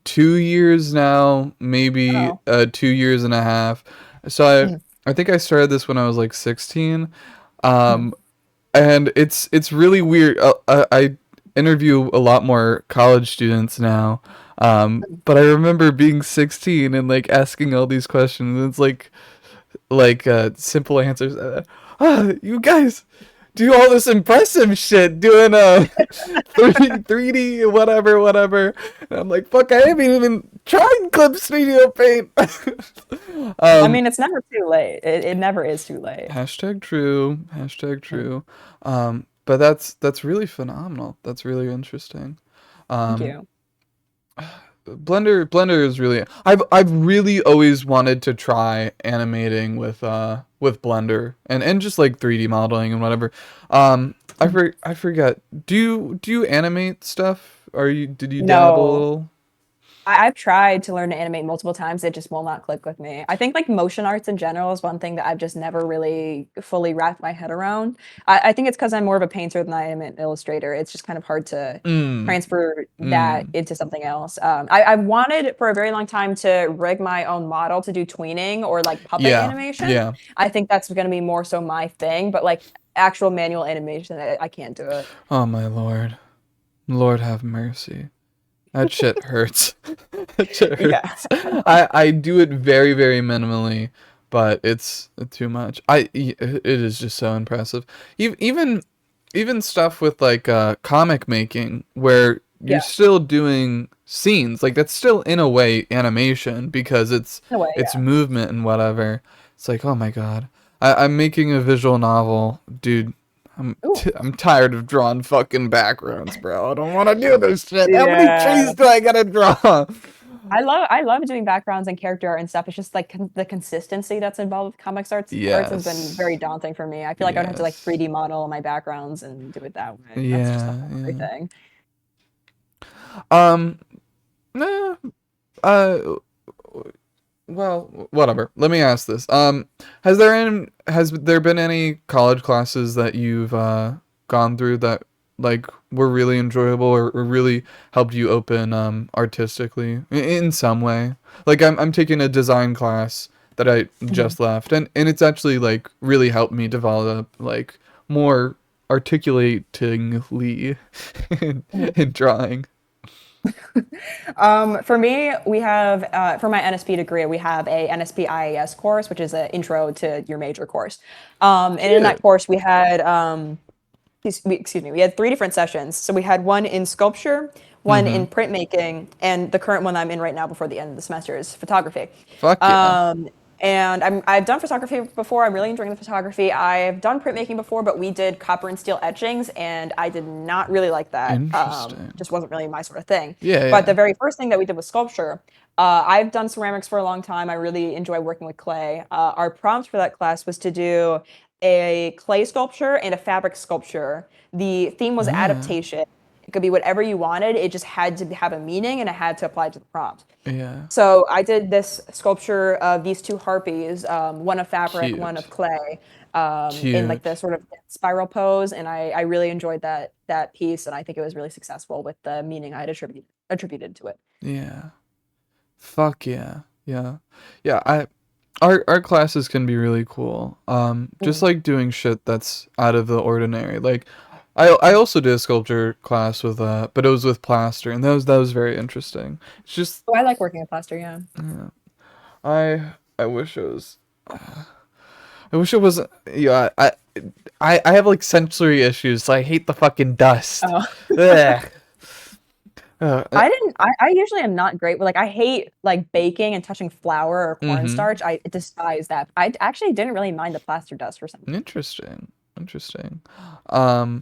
2 years now, maybe Oh. 2 years and a half. So Mhm. I think I started this when I was like 16. Mhm. Um, and it's really weird. I interview a lot more college students now. But I remember being 16 and like asking all these questions. And it's like simple answers. You guys do all this impressive shit doing 3D whatever whatever. And I'm like, fuck, I haven't even tried Clip Studio Paint. I um, mean, it's never too late. It never is too late. Hashtag true. Hashtag Mm. true. But that's really phenomenal. That's really interesting. Thank Um, you. Blender is really I've really always wanted to try animating with Blender and just like 3D modeling and whatever. I forget. Do you animate stuff? Are you did you dabble a No. little? I've tried to learn to animate multiple times. It just will not click with me. I think like motion arts in general is one thing that I've just never really fully wrapped my head around. I think it's because I'm more of a painter than I am an illustrator. It's just kind of hard to Mm. transfer that Mm. into something else. I wanted for a very long time to rig my own model to do tweening or like puppet Yeah. animation. Yeah. I think that's going to be more so my thing, but like actual manual animation, I can't do it. Oh my lord. Lord have mercy. That shit hurts. That shit Yeah. hurts. I do it very, very minimally, but it's too much. It is just so impressive. Even even stuff with like comic making where you're Yeah. still doing scenes, like that's still in a way animation because In a way, it's yeah. movement and whatever. It's like, oh my god. I'm making a visual novel, dude. Ooh. I'm tired of drawing fucking backgrounds, bro. I don't want to do this shit. How many Yeah. trees do I gotta draw? I love doing backgrounds and character art and stuff. It's just like the consistency that's involved with comics arts has been very Yes. daunting for me. I feel like I would have to like Yes. 3D model my backgrounds and do it that way. That's just a Yeah, whole other yeah. thing. Um, nah, uh, well, whatever. Let me ask this. Has there been any college classes that you've gone through that like were really enjoyable or really helped you open artistically in some way? Like I'm taking a design class that I Mhm. just left and it's actually like really helped me develop like more articulatingly in, Mhm. in drawing. For me, we have for my NSP degree, we have a NSP IAS course, which is an intro to your major course. And in that Cute. course, we had excuse me, we had three different sessions. So we had one in sculpture, one Mm-hmm. in printmaking, and the current one I'm in right now before the end of the semester is photography. Fuck yeah. Um, and I've done photography before. I'm really enjoying the photography. I've done printmaking before, but we did copper and steel etchings, and I did not really like that. Interesting. Just wasn't really my sort of thing. Yeah, But the yeah. very first thing that we did was sculpture. I've done ceramics for a long time. I really enjoy working with clay. Our prompt for that class was to do a clay sculpture and a fabric sculpture. The theme was Ah, adaptation. It could be whatever you wanted. It just had to have a meaning and it had to apply to the prompt. yeah. So I did this sculpture of these two harpies, one of fabric, one Cute. of clay, in like the Cute. sort of spiral pose, and I really enjoyed that piece, and I think it was really successful with the meaning I had attributed to it. Yeah. Fuck yeah. Yeah. Yeah, our classes can be really cool. Just Mm. like doing shit that's out of the ordinary. Like I also did a sculpture class with but it was with plaster and that was very interesting. It's just Oh, I like working with plaster, yeah. yeah. I wish it was I wish it was yeah, I have like sensory issues, so I hate the fucking dust. Oh. Ugh. Uh, I didn't. I usually am not great with like I hate like baking and touching flour or mm-hmm. cornstarch. I despise that. I actually didn't really mind the plaster dust for some reason. Interesting. Interesting. Um,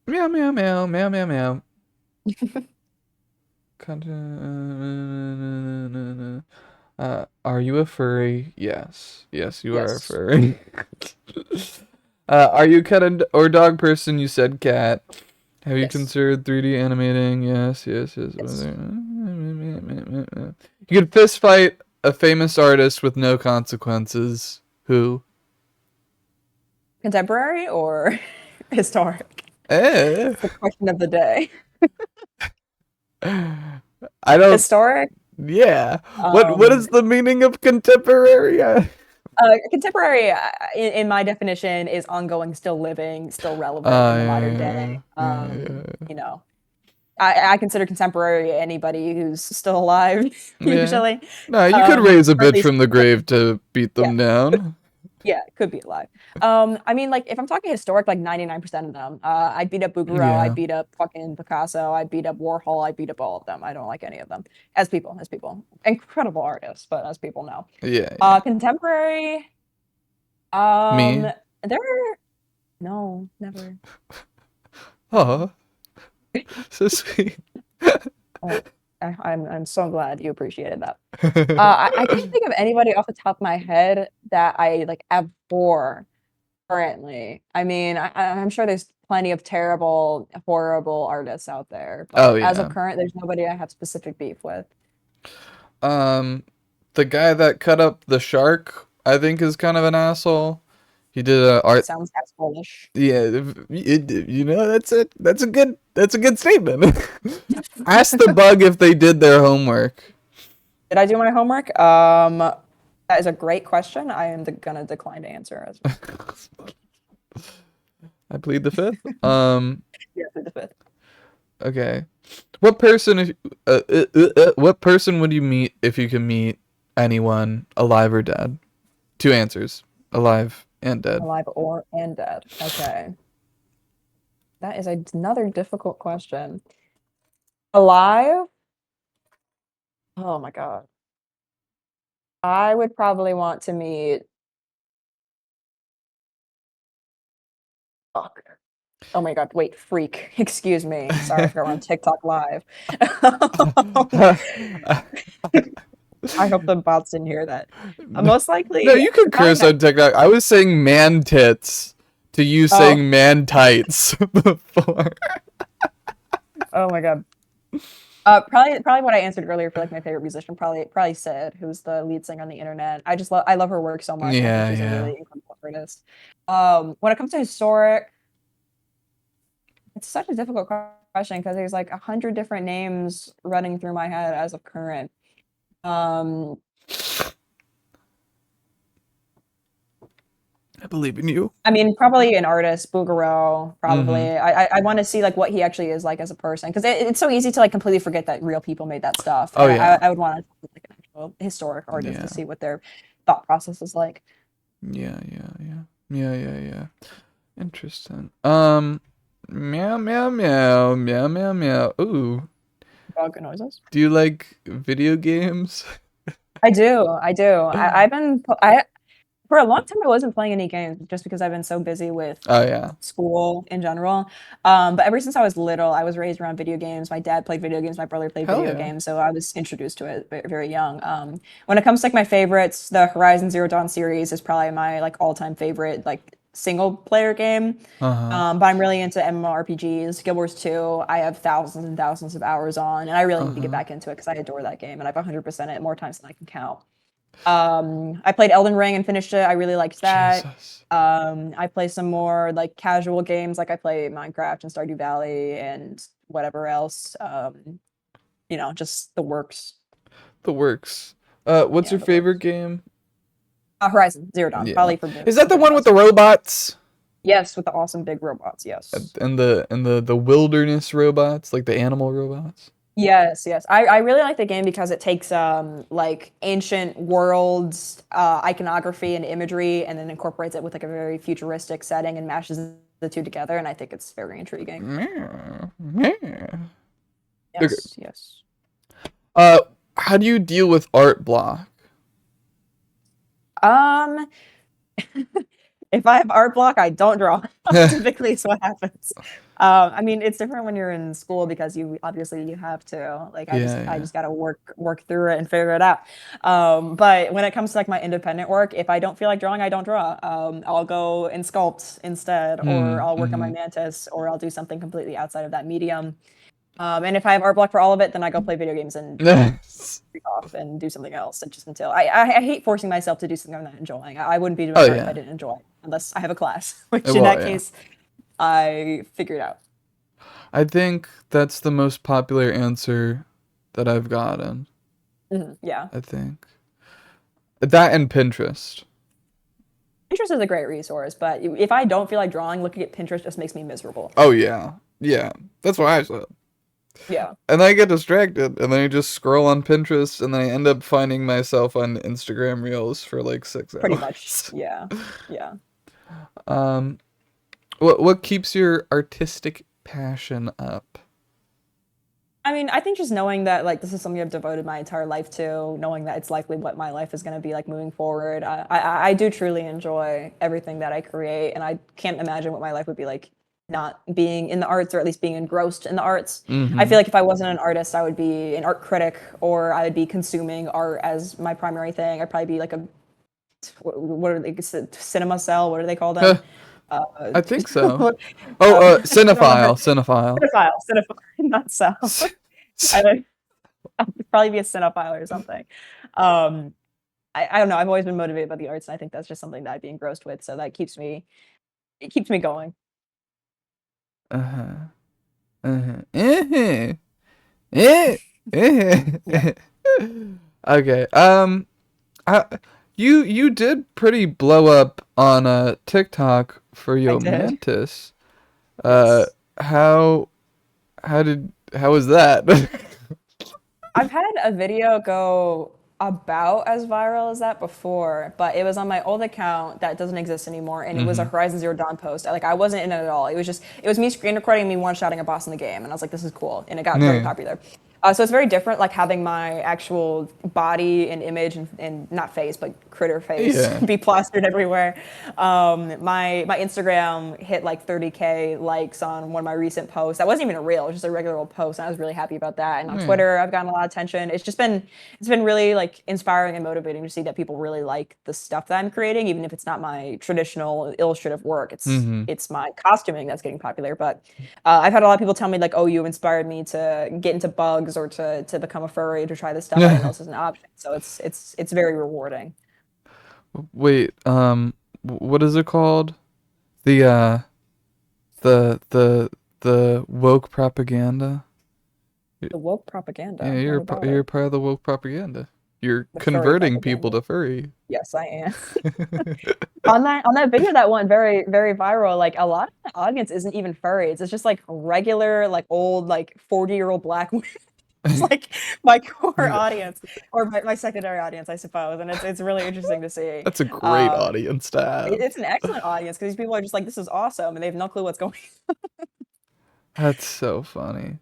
meow meow meow meow meow meow. Are you a furry? Yes. Yes, you are a Yes. furry. Are you a cat or dog person? You said cat. Have you Yes. considered 3D animating? Yes, yes, yes. Yes. You could fist fight a famous artist with no consequences. Who? Contemporary or historic? Eh. It's the question of the day. I don't. Historic. Yeah. What Um, is the meaning of contemporary? contemporary, in my definition, is ongoing, still living, still relevant in the modern day. Yeah, yeah, yeah, You know, I consider contemporary anybody who's still alive, yeah. Yeah. usually, No, you could raise a or at bitch least from the grave to beat yeah. them down. Yeah, it could be alive. I mean, like if I'm talking historic, like 99% of them, I'd beat up Bouguereau, I'd Yeah, beat up fucking Picasso, I'd beat up Warhol, I'd beat up all of them. I don't like any of them as people, incredible artists, but as people know. yeah, yeah. Contemporary, um, Me? there, no, never. Oh, so sweet. Oh, I'm so glad you appreciated that. I can't think of anybody off the top of my head that I like abhor currently. I mean, I'm sure there's plenty of terrible, horrible artists out there, Oh but as of yeah. current, there's nobody I have specific beef with. Um, the guy that cut up the shark, I think, is kind of an asshole. He did a That art. sounds asshole-ish. Yeah, that's a good statement. Ask the bug if they did their homework. Did I do my homework? That is a great question. I am gonna decline to answer as well. I plead the fifth. Yeah, through the fifth. Okay. What person if what person would you meet if you could meet anyone, alive or dead? Two answers. Alive and dead. Alive or and dead. Okay. That is another difficult question. Alive? Oh my God. I would probably want to meet, fuck. Oh my God, wait, freak. Excuse me. Sorry, I forgot we're on TikTok live. I hope the bots didn't hear that. Most No, likely, you could probably curse not. on TikTok. I was saying man tits to you Oh, saying man tights before. oh my God. Probably what I answered earlier for like my favorite musician, probably Sid, who's the lead singer on the internet. I love her work so much, and I think Yeah, she's a yeah. really incredible artist. When it comes to historic, it's such a difficult question because there's like 100 different names running through my head as of current. Um, I believe in you. I mean, probably an artist, Bouguereau, Mm-hmm. probably. I want to see like what he actually is like as a person because it's so easy to like completely forget that real people made that stuff, Oh and yeah. I would want to like an actual historic artist to Yeah. see what their thought process is like. Yeah, yeah, yeah. Yeah, yeah, yeah. Interesting. Meow, meow, meow, meow, meow, meow. Ooh, Dog noises. do you like video games? I do, I do. I've been I for a long time I wasn't playing any games just because I've been so busy with Oh yeah. school in general. But ever since I was little, I was raised around video games. My dad played video games, my brother played Hell video yeah. games, so I was introduced to it very young. When it comes to like my favorites, the Horizon Zero Dawn series is probably my like all-time favorite like single player game. Uh-huh. But I'm really into MMORPGs. Guild Wars 2, I have thousands and thousands of hours on, and I really need to get Uh-huh. back into it because I adore that game, and I've 100% it more times than I can count. I played Elden Ring and finished it. I really liked that. Jesus. I play some more like casual games, like I play Minecraft and Stardew Valley and whatever else. Just the works. The works. What's Yeah, your the favorite works. game? Horizon Zero Dawn, Yeah. probably for the Is that the for the one with best the one. robots? Yes, with the awesome big robots. Yes. And the wilderness robots, like the animal robots? Yes, yes. I really like the game because it takes like ancient worlds iconography and imagery and then incorporates it with like a very futuristic setting and mashes the two together, and I think it's very intriguing. Yeah. Yeah. Okay. Yes, yes. Uh, how do you deal with art block? Um if I have art block, I don't draw. Typically is what happens. I mean, it's different when you're in school because you have to. Like Yeah, I yeah. just gotta work through it and figure it out. But when it comes to like my independent work, if I don't feel like drawing, I don't draw. I'll go and sculpt instead, or I'll work on my Mm-hmm. mantis, or I'll do something completely outside of that medium. And if I have art block for all of it, then I go play video games and Nice. freak off and do something else. And just until I hate forcing myself to do something I'm not enjoying. I wouldn't be doing Oh art if I yeah. didn't enjoy it, unless I have a class, which in Well, that yeah. case I figured out. I think that's the most popular answer that I've gotten. Yeah. I think that and Pinterest. Pinterest is a great resource, but if I don't feel like drawing, looking at Pinterest just makes me miserable. Oh yeah, yeah. That's what I said. Yeah, And I get distracted, and then I just scroll on Pinterest, and then I end up finding myself on Instagram Reels for like six pretty much. hours. Yeah. Yeah. um, what keeps your artistic passion up? I mean, I think just knowing that like this is something I've devoted my entire life to, knowing that it's likely what my life is going to be like moving forward. I do truly enjoy everything that I create, and I can't imagine what my life would be like not being in the arts or at least being engrossed in the arts. I Mm-hmm. feel like if I wasn't an artist, I would be an art critic or I would be consuming art as my primary thing. I'd probably be like a what are they cinema cell? What do they call them? Uh, I think so. what- Oh, I don't remember. cinephile. Cinephile, not cell. I don't, I'd probably be a cinephile or something. Um, I don't know. I've always been motivated by the arts, and I think that's just something that I'd be engrossed with. So that keeps me going. Uh-huh. Uh-huh. Uh-huh. Eh. Yeah, Eh. Okay. I, you did pretty blow up on TikTok for I your did. mantis. Uh, Yes. how how was that? I've had a video go about as viral as that before, but it was on my old account that doesn't exist anymore, and it was a Mm-hmm. Horizon Zero Dawn post. Like I wasn't in it at all. It was me screen recording me one-shotting a boss in the game, and I was like, this is cool, and it got very Yeah. popular. So it's very different, like having my actual body and image and not face, but critter face Yeah. be plastered everywhere. My Instagram hit like 30K likes on one of my recent posts. That wasn't even a reel; it was just a regular old post, and I was really happy about that. And on Yeah. Twitter, I've gotten a lot of attention. It's been really like inspiring and motivating to see that people really like the stuff that I'm creating, even if it's not my traditional illustrative work. Mm-hmm. It's my costuming that's getting popular. But I've had a lot of people tell me like, "Oh, you inspired me to get into bugs or to become a furry to try this stuff. I didn't know Yeah. this was an option." So it's very rewarding. Wait, what is it called? The the the the woke propaganda? The woke Yeah, propaganda. What about you're it? part of the woke propaganda. You're The furry converting people propaganda. to furry. Yes, I am. On that video that went very viral, like a lot of the audience isn't even furries. It's just like regular, like old, like 40-year-old black women. It's like my core audience or my secondary audience, I suppose. And it's really interesting to see. That's a great Um, audience to it's have. an excellent audience because these people are just like, this is awesome, and they have no clue what's going on. That's so funny.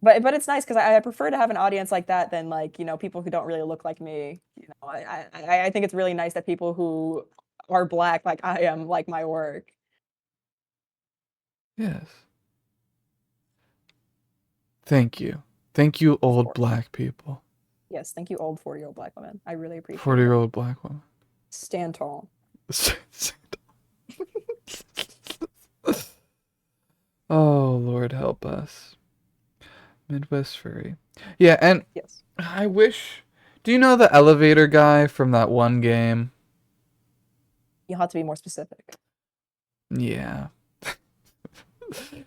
But it's nice because I prefer to have an audience like that than like, people who don't really look like me. I think it's really nice that people who are black like I am like my work. Yes. Thank you. Thank you, Of old course. black people. Yes, thank you, old 40-year-old black women. I really appreciate 40-year it. old black woman. Stand tall. Oh, Lord help us. Midwest furry. Yeah, and Yes. I wish. Do you know the elevator guy from that one game? You'll have to be more specific. Yeah.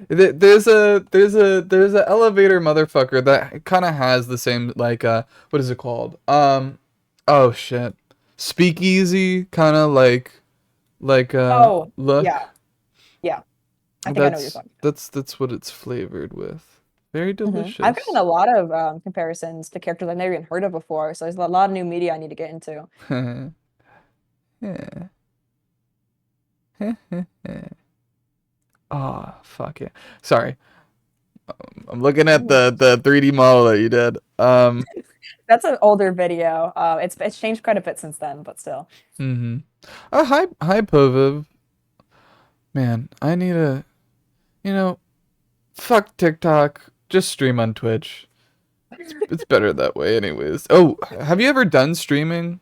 There's a elevator motherfucker that kind of has the same like what is it called? Oh shit. Speakeasy kind of Oh, look. yeah. Yeah. I think I know what you're That's talking that's what it's flavored with. Very about. I've gotten delicious. a lot of comparisons to characters I've never even heard of before, so there's a lot of new media I need to get into. Yeah. Oh, fuck yeah. Sorry. I'm looking at Mm. the 3D model that you did. That's an older video. It's changed quite a bit since then, but still. Mhm. Hi Poviv. Man, I need a, you know, fuck TikTok. Just stream on Twitch. It's better that way anyways. Oh, have you ever done streaming?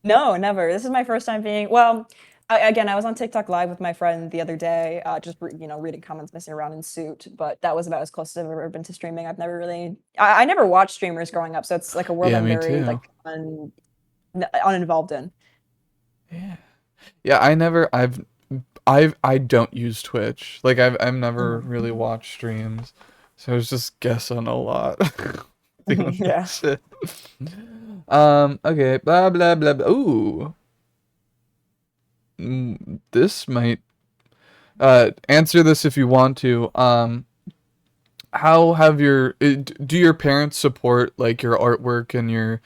No, never. This is my first time being, well, again, I was on TikTok live with my friend the other day, just reading comments, messing around in suit. But that was about as close as I've ever been to streaming. I've never really, I never watched streamers growing up, so it's like a world Yeah, I'm me very too. like uninvolved in. Yeah. Yeah, I don't use Twitch. Like I've never Mhm. really watched streams. So I was just guessing a lot. Doing that Yeah. shit. Okay, blah blah blah blah. Ooh. This might answer this if you want to. How have do your parents support like your artwork and your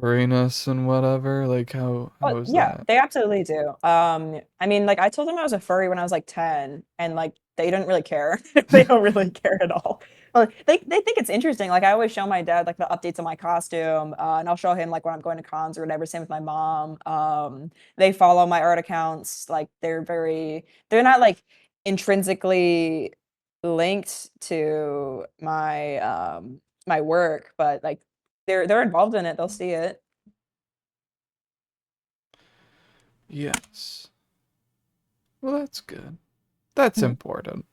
furriness and whatever? Like Oh, how is yeah, that? they absolutely do. I mean, like I told them I was a furry when I was like 10, and like they didn't really care. They don't really care at all. Well, they think it's interesting. Like I always show my dad like the updates on my costume, and I'll show him like when I'm going to cons or whatever. Same with my mom. They follow my art accounts. Like they're not like intrinsically linked to my work, but like they're involved in it. They'll see it. Yes. Well, that's good. That's important.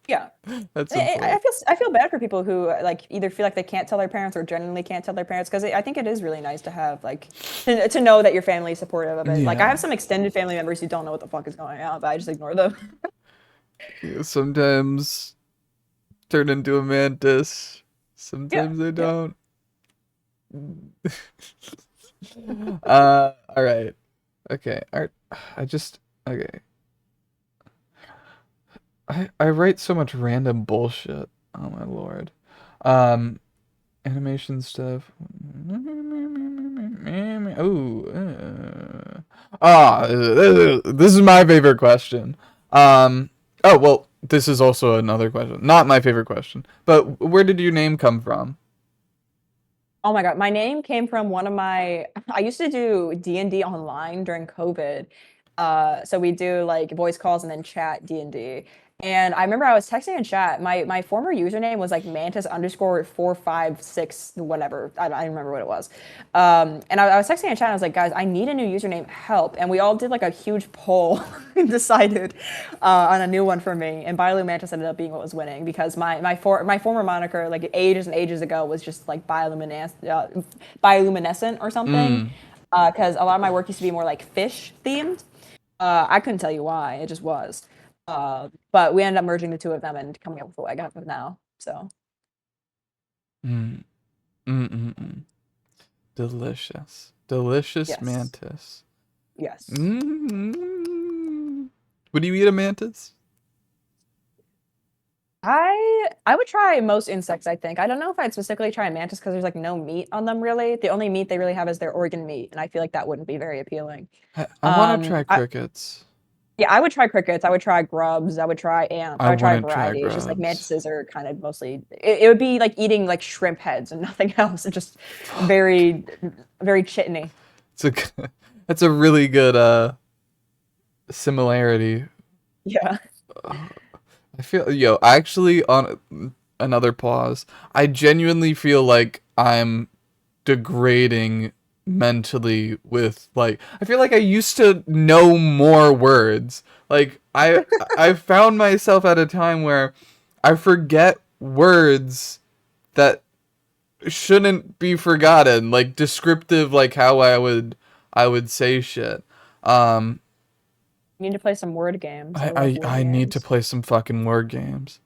Yeah. That's I important. I feel bad for people who like either feel like they can't tell their parents or genuinely can't tell their parents because I think it is really nice to have like to know that your family is supportive of it. Like I have Yeah. some extended family members who don't know what the fuck is going on, but I just ignore them. Yeah, sometimes turn into a mantis. Yeah, Sometimes I yeah. don't. All right. Okay. Art. I just. Okay. I write so much random bullshit. Oh my lord. Um, animation stuff. Ooh. This is my favorite question. Oh well, this is also another question. Not my favorite question, but where did your name come from? Oh my God, my name came from one of my I used to do D&D online during COVID. So we do like voice calls and then chat D&D. And I remember I was texting in chat. My former username was like mantis underscore 456 whatever. I don't remember what it was. And I was texting in chat and I was like, guys, I need a new username, help. And we all did like a huge poll and decided on a new one for me. And biolumantis ended up being what was winning because my former moniker like ages and ages ago was just like bioluminescent or something. Mm, Because a lot of my work used to be more like fish themed. I couldn't tell you why. It just was. But we ended up merging the two of them and coming up with what I got with now. So mm, mm. Delicious. Delicious yes, mantis. yes. Mm. Would you eat a mantis? I would try most insects, I think. I don't know if I'd specifically try a mantis because there's like no meat on them really. The only meat they really have is their organ meat, and I feel like that wouldn't be very appealing. I want to try I crickets. Yeah, I would try crickets. I would try grubs. I would try ants. I I would try a wouldn't try variety. It's just like grubs. mantises are kind of mostly. It would be like eating like shrimp heads and nothing else. It's just Fuck. very, very chitney. It's a that's a really good similarity. Yeah. I feel actually on another pause. I genuinely feel like I'm degrading mentally with like I feel like I used to know more words. Like I found myself at a time where I forget words that shouldn't be forgotten, like descriptive like how I would say shit. Um You need to play some word games. I I love I, word I need to games. play some fucking word games.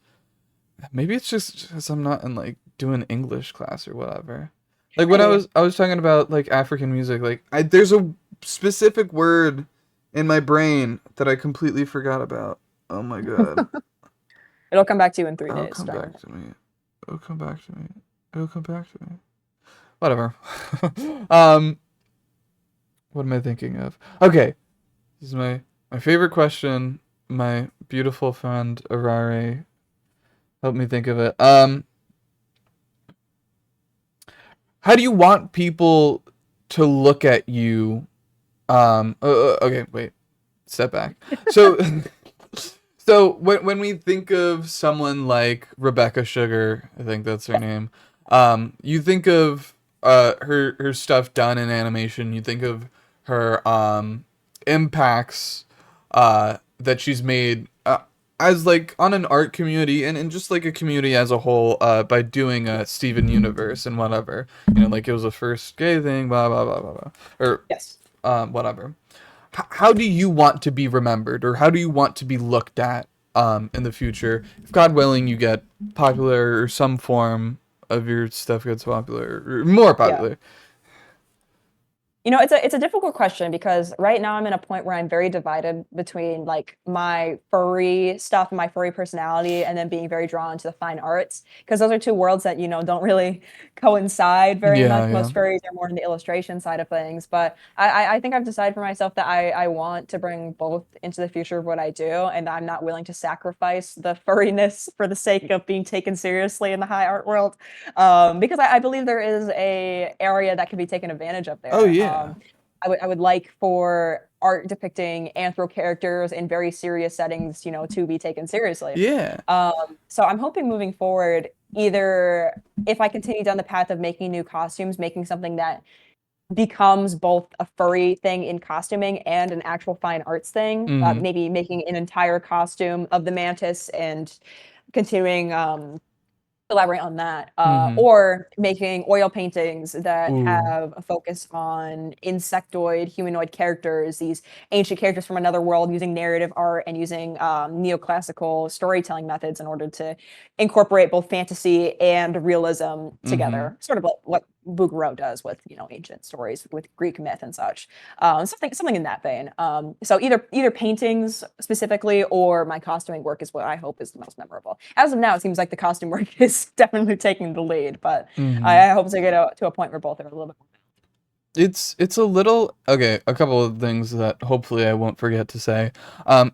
Maybe it's just because I'm not in like doing English class or whatever. Like when I Hey, was I was talking about like African music, like there's a specific word in my brain that I completely forgot about. Oh my god. it'll come back to you in three It'll days. come Darn back it. to me. It'll come back to me. It'll come back to me. Whatever. um what am I thinking of? Okay. This is my favorite question. My beautiful friend Arare helped me think of it. How do you want people to look at you? Okay, wait, step back. So, so when we think of someone like Rebecca Sugar, I think that's her name. You think of her stuff done in animation. You think of her impacts that she's made as like on an art community and just like a community as a whole by doing a Steven Universe and whatever. Like it was the first gay thing, blah blah blah blah blah, or Yes. whatever. How do you want to be remembered, or how do you want to be looked at in the future? If God willing, you get popular, or some form of your stuff gets popular, or more Yeah. popular. It's a difficult question because right now I'm in a point where I'm very divided between like my furry stuff and my furry personality and then being very drawn to the fine arts because those are two worlds that, don't really coincide very Yeah, much. yeah. Most furries are more in the illustration side of things, but I think I've decided for myself that I want to bring both into the future of what I do, and I'm not willing to sacrifice the furriness for the sake of being taken seriously in the high art world. Because I believe there is a area that can be taken advantage of Oh there. yeah, I would like for art depicting anthro characters in very serious settings, to be taken seriously. yeah. So I'm hoping moving forward, either if I continue down the path of making new costumes, making something that becomes both a furry thing in costuming and an actual fine arts thing, Mm-hmm. maybe making an entire costume of the mantis and continuing elaborate on that, Mm-hmm. or making oil paintings that Ooh. have a focus on insectoid, humanoid characters, these ancient characters from another world, using narrative art and using neoclassical storytelling methods in order to incorporate both fantasy and realism Mm-hmm. together. Sort of like Bouguereau does with ancient stories with Greek myth and such. Something in that vein. So either paintings specifically or my costuming work is what I hope is the most memorable. As of now, it seems like the costume work is definitely taking the lead, but Hmm. I hope to get to a point where both are a little bit more. It's a little okay. A couple of things that hopefully I won't forget to say.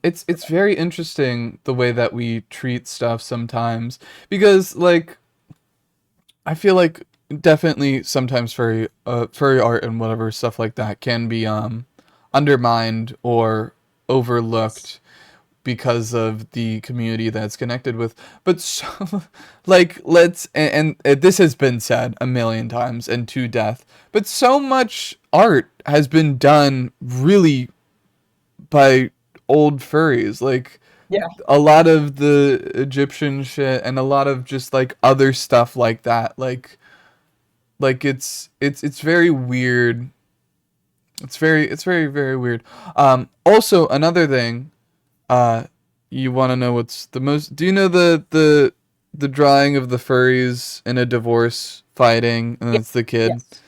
It's very interesting the way that we treat stuff sometimes because like I feel like definitely sometimes furry art and whatever stuff like that can be undermined or Yes. overlooked because of the community that's connected with. But so, like, and this has been said a million times and to death, but so much art has been done really by old furries. Like, Yeah. a lot of the Egyptian shit and a lot of just like other stuff like that. Like it's very weird. It's very very weird. Also another thing, uh, you want to know what's the most? Do you know the drawing of the furries in a divorce fighting, and Yeah. it's the kid? Yes.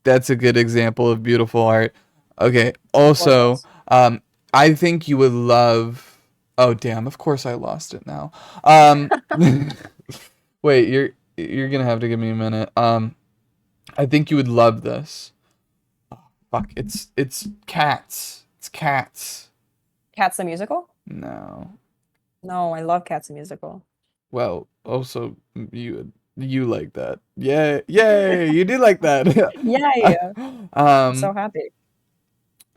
That's a good example of beautiful art. Okay. Also, Gorgeous. I think you would love. Oh damn! Of course I lost it now. Um, wait, you're gonna have to give me a minute. I think you would love this. Fuck, it's cats. It's cats. Cats the musical? No. No, I love Cats the musical. Well, also you like that. Yay, yay, you do like that. Yay! I'm so um happy.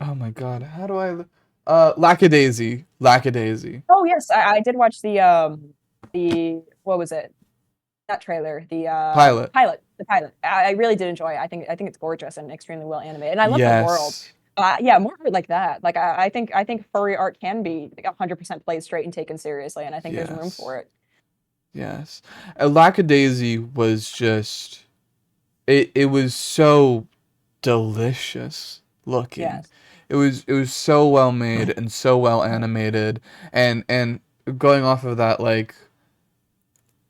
oh my god, how do Lackadaisy. Lackadaisy. Oh yes, I did watch the what was it? Not trailer, the Pilot. pilot. The pilot. I really did enjoy it. I think it's gorgeous and extremely well animated. And I love the world. Yes. Yeah, more art like that. Like I think furry art can be 100% played straight and taken seriously, and I think there's room Yes. for it. Yes. Lackadaisy was just it was so delicious looking. Yes. It was so well made and so well animated and going off of that like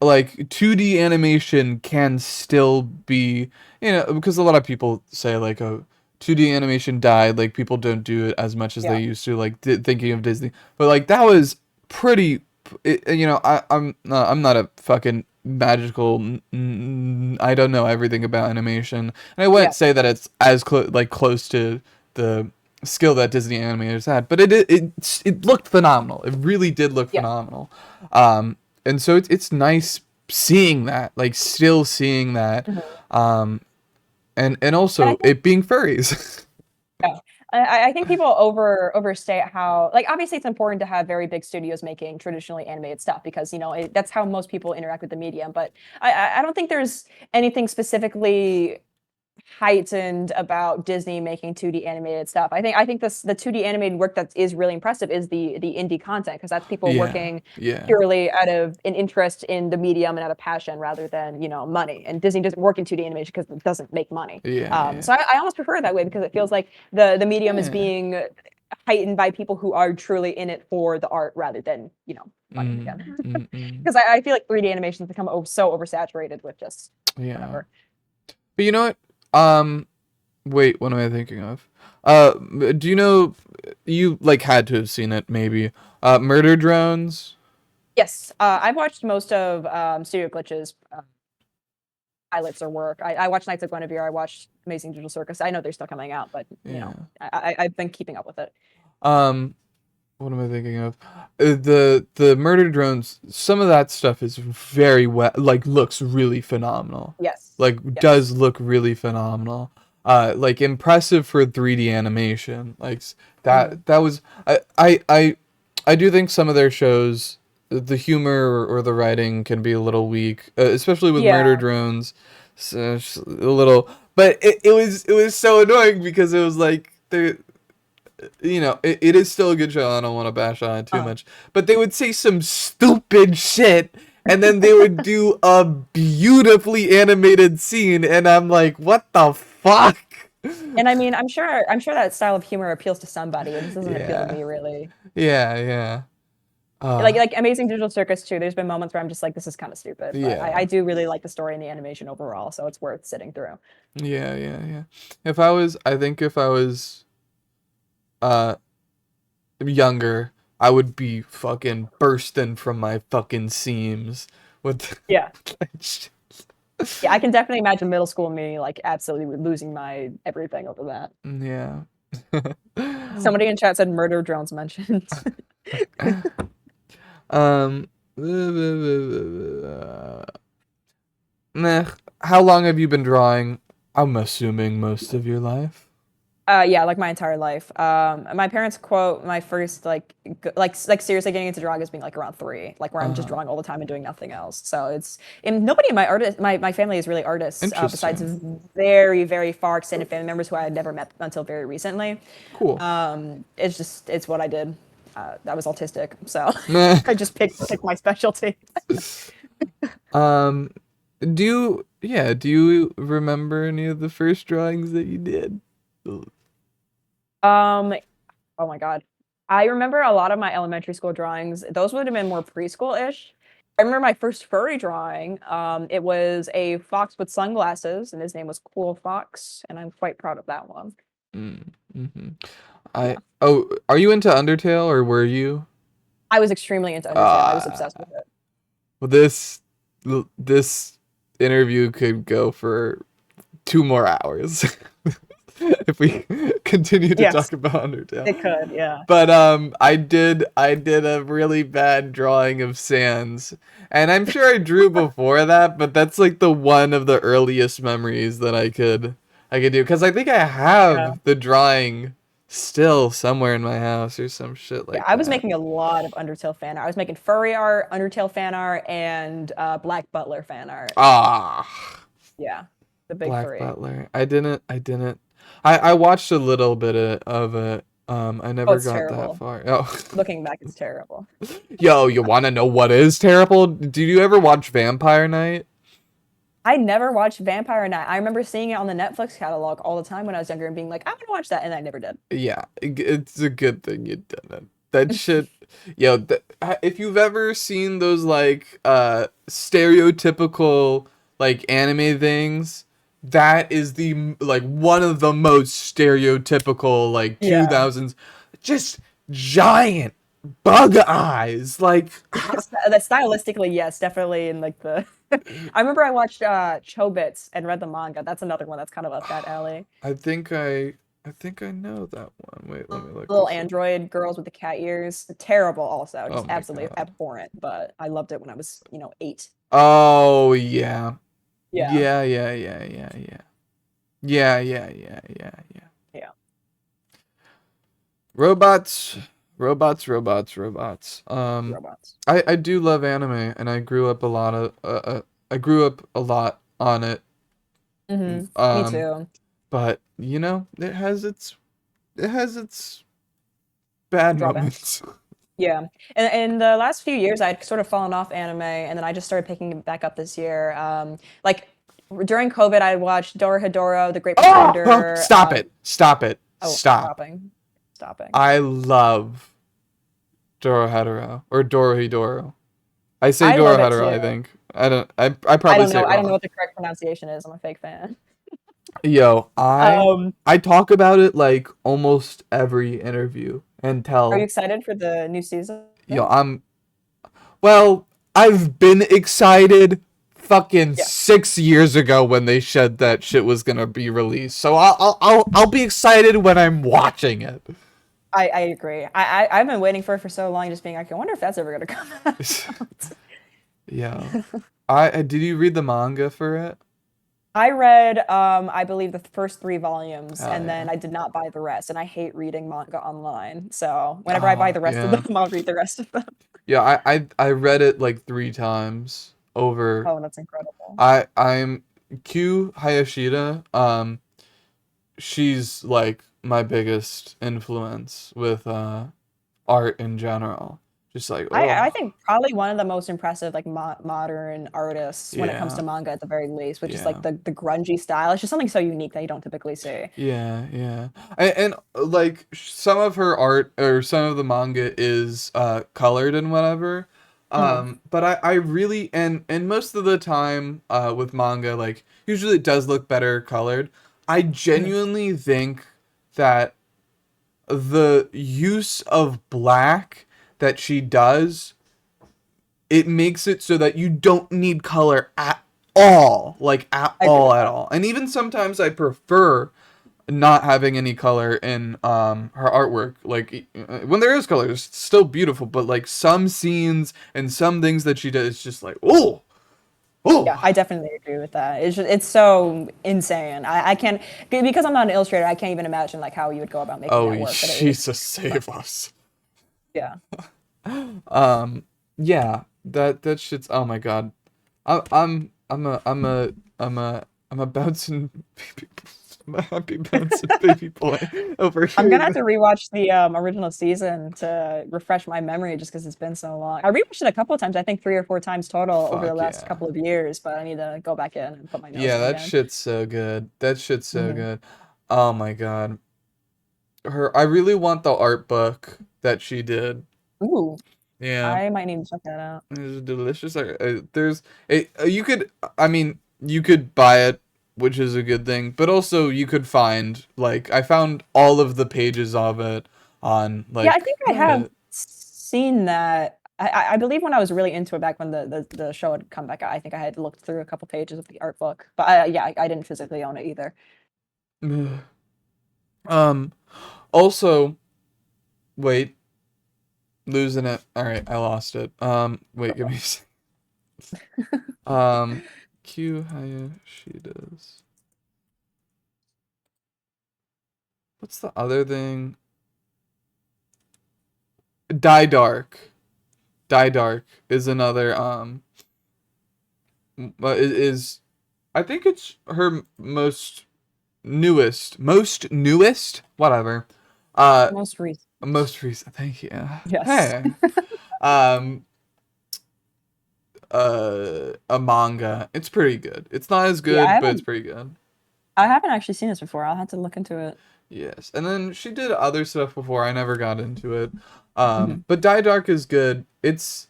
2D animation can still be, because a lot of people say like, oh, 2D animation died, like people don't do it as much as they Yeah. used to, like thinking of Disney. But like that was pretty I'm not a fucking I don't know everything about animation. And I wouldn't Yeah. say that it's as close to the skill that Disney animators had, but it looked phenomenal. It really did look Yeah. phenomenal. Um, and so it's nice seeing that, like still seeing that, Mhm. um, and And I also think it being furries. yeah. I think people overstate how like obviously it's important to have very big studios making traditionally animated stuff because that's how most people interact with the medium. But I don't think there's anything specifically heightened about Disney making 2D animated stuff. I think the 2D animated work that is really impressive is the indie content because that's people Yeah, working yeah, purely out of an interest in the medium and out of passion rather than money. And Disney doesn't work in 2D animation because it doesn't make money. yeah, yeah, So I almost prefer it that way because it feels like the medium is yeah. being heightened by people who are truly in it for the art rather than money Mm, again. mm, mm. Because I feel like 3D animations become so oversaturated with just Yeah. whatever. But you know what? Wait, what am I thinking of? Do you know, you like had to have seen it maybe? Murder Drones. Yes, I've watched most of Studio Glitch's pilots or work. I watched Knights of Guinevere. I watched Amazing Digital Circus. I know they're still coming out, but Yeah. I've been keeping up with it. Um, what am I thinking of? The Murder Drones. Some of that stuff is very well, like looks really phenomenal. Yes, Like does yes, look really phenomenal. Like impressive for 3D animation. Like hmm that was I do think some of their shows, the humor or the writing can be a little weak, especially with Murder yeah, Drones. So, just a little, but it was so annoying because it was like it is still a good show. I don't want to bash on it too uh, much, but they would say some stupid shit, and then they would do a beautifully animated scene, and I'm like, what the fuck? and I mean, I'm sure that style of humor appeals to somebody. It just doesn't appeal to Yeah, me really. yeah, yeah. Uh, Like Amazing Digital Circus too. There's been moments where I'm just like, this is kind of stupid, but I yeah. do really like the story and the animation overall, so it's worth sitting through. Yeah, yeah, yeah. If I was uh younger, I would be fucking bursting from my fucking seams with Yeah. that shit. Yeah, I can definitely imagine middle school me like absolutely losing my everything over that. Yeah. Somebody in chat said murder drones mentioned. um Meh. How long have you been drawing? I'm assuming most of your life. Yeah, like my entire life. My parents quote my first like seriously getting into drawing as being like around 3, like where I'm just Uh-huh. drawing all the time and doing nothing else. So it's and nobody in my family is really artists, besides Interesting. very very far extended family members who I had never met until very recently. Cool. It's what I did. I was autistic, so Meh. I just picked my specialty. Um, do you remember any of the first drawings that you did? Um, oh my God. I remember a lot of my elementary school drawings. Those would have been more preschool-ish. I remember my first furry drawing. It was a fox with sunglasses, and his name was Cool Fox, and I'm quite proud of that one. Mm-hmm. Yeah. Are you into Undertale or were you? I was extremely into Undertale. I was Uh, obsessed with it. well, this interview could go for 2 more hours if we continue to Yes, talk about Undertale. it could. Yeah. But I did a really bad drawing of Sans, and I'm sure I drew before that, but that's like the one of the earliest memories that I could do because I think I Yeah. have the drawing still somewhere in my house or some shit Yeah. like I was that. making a lot of Undertale fan art. I was making furry art, Undertale fan art, and Black Butler fan art. Ah, Yeah. The big Black three. Butler. I didn't. I watched a little bit of it. I Oh, never it's got that terrible. far. Oh. Looking back, it's terrible. Yo, you want to know what is terrible? Did you ever watch Vampire Night? I never watched Vampire Night. I remember seeing it on the Netflix catalog all the time when I was younger and being like, I'm gonna watch that, and I never did. Yeah, it's a good thing you didn't. That shit, yo, if you've ever seen those like stereotypical like anime things, that is like one of the most stereotypical like Yeah. 2000s, just giant bug eyes. Like That stylistically, yes, definitely in like the I remember I watched Chobits and read the manga. That's another one that's kind of up that alley. I think I know that one. Wait, let me look Little this up. android girls with the cat ears. Terrible also. Oh Just my absolutely god. abhorrent, but I loved it when I was, 8. Oh yeah. Yeah. Yeah, yeah, yeah, yeah, yeah. Yeah, yeah, yeah, yeah, yeah. Yeah. Robots, robots, robots, robots. Robots. I do love anime, and I grew up a lot on it. Me Um, too. but it has its bad Drawbacks. moments. Yeah. And in the last few years, I'd sort of fallen off anime, and then I just started picking it back up this year. Like during COVID, I watched Dorohedoro, The Great Oh, Pretender. stop it! Stop it! Oh, Stop! stopping, stopping. I love Dorohedoro or Dorohedoro. I say I love it Dorohedoro, too. I think. I don't. I probably say it I don't know wrong. what the correct pronunciation is. I'm a fake fan. Yo, I Um, I talk about it like almost every interview and are you tell. excited for the new season? Yo, well, I've been excited fucking Yeah, 6 years ago when they said that shit was gonna be released. So I'll be excited when I'm watching it. I agree. I've been waiting for it for so long, just being like, I wonder if that's ever gonna come out. Yeah. I did you read the manga for it? I read, I believe the first 3 volumes, Oh and then yeah. I did not buy the rest. And I hate reading manga online, so whenever I buy Oh the rest of yeah. them, I'll read the rest of them. Yeah, I read it like 3 times over. Oh, that's incredible. I'm Q Hayashida. She's like my biggest influence with art in general. Just like, I oh, think probably one of the most impressive like modern artists when it comes to yeah, manga at the very least, which is like yeah. the grungy style. It's just something so unique that you don't typically see. Yeah, yeah. And like some of her art or some of the manga is colored and whatever. Mhm, But I really and most of the time with manga like usually it does look better colored. I mhm. genuinely think that the use of black that she does, it makes it so that you don't need color at all, like at I agree all with at that. all. And even sometimes I prefer not having any color in her artwork. Like when there is color, it's still beautiful. But like some scenes and some things that she does, it's just like oh, Yeah, oh, I definitely agree with that. It's so insane. I can't because I'm not an illustrator. I can't even imagine like how you would go about making oh, that work. But it's Jesus, save us. yeah. Um, yeah, that shit's. Oh my god, I'm a bouncing baby. I'm a happy bouncing baby boy over I'm here. gonna have to rewatch the original season to refresh my memory just because it's been so long. I rewatched it a couple of times, I think 3 or 4 times total over the Fuck last yeah. couple of years, but I need to go back in and put my nose Yeah, in that again. shit's so good. That shit's so Hmm. good. Oh my god. I really want the art book that she did. Ooh, Yeah, I might need to check that out. it's delicious. There's you could I mean you could buy it, which is a good thing, but also you could find like I found all of the pages of it on Yeah, I like think I have Reddit. seen that. I believe when I was really into it back when the show had come back out, I think I had looked through a couple pages of the art book, but yeah, I didn't physically own it either. Um also wait, losing it. All right, I lost it. Wait, give me a sec. Um Q Hayashida's. What's the other thing? Die Dark. Die Dark is another is I think it's her most newest, whatever. Uh Most recent, most recent. Thank you. yes. Hey. Um a manga. It's pretty good. It's not as Yeah, good, but it's pretty good. I haven't actually seen this before. I'll have to look into it. Yes. And then she did other stuff before. I never got into it. Mhm. But Die Dark is good. It's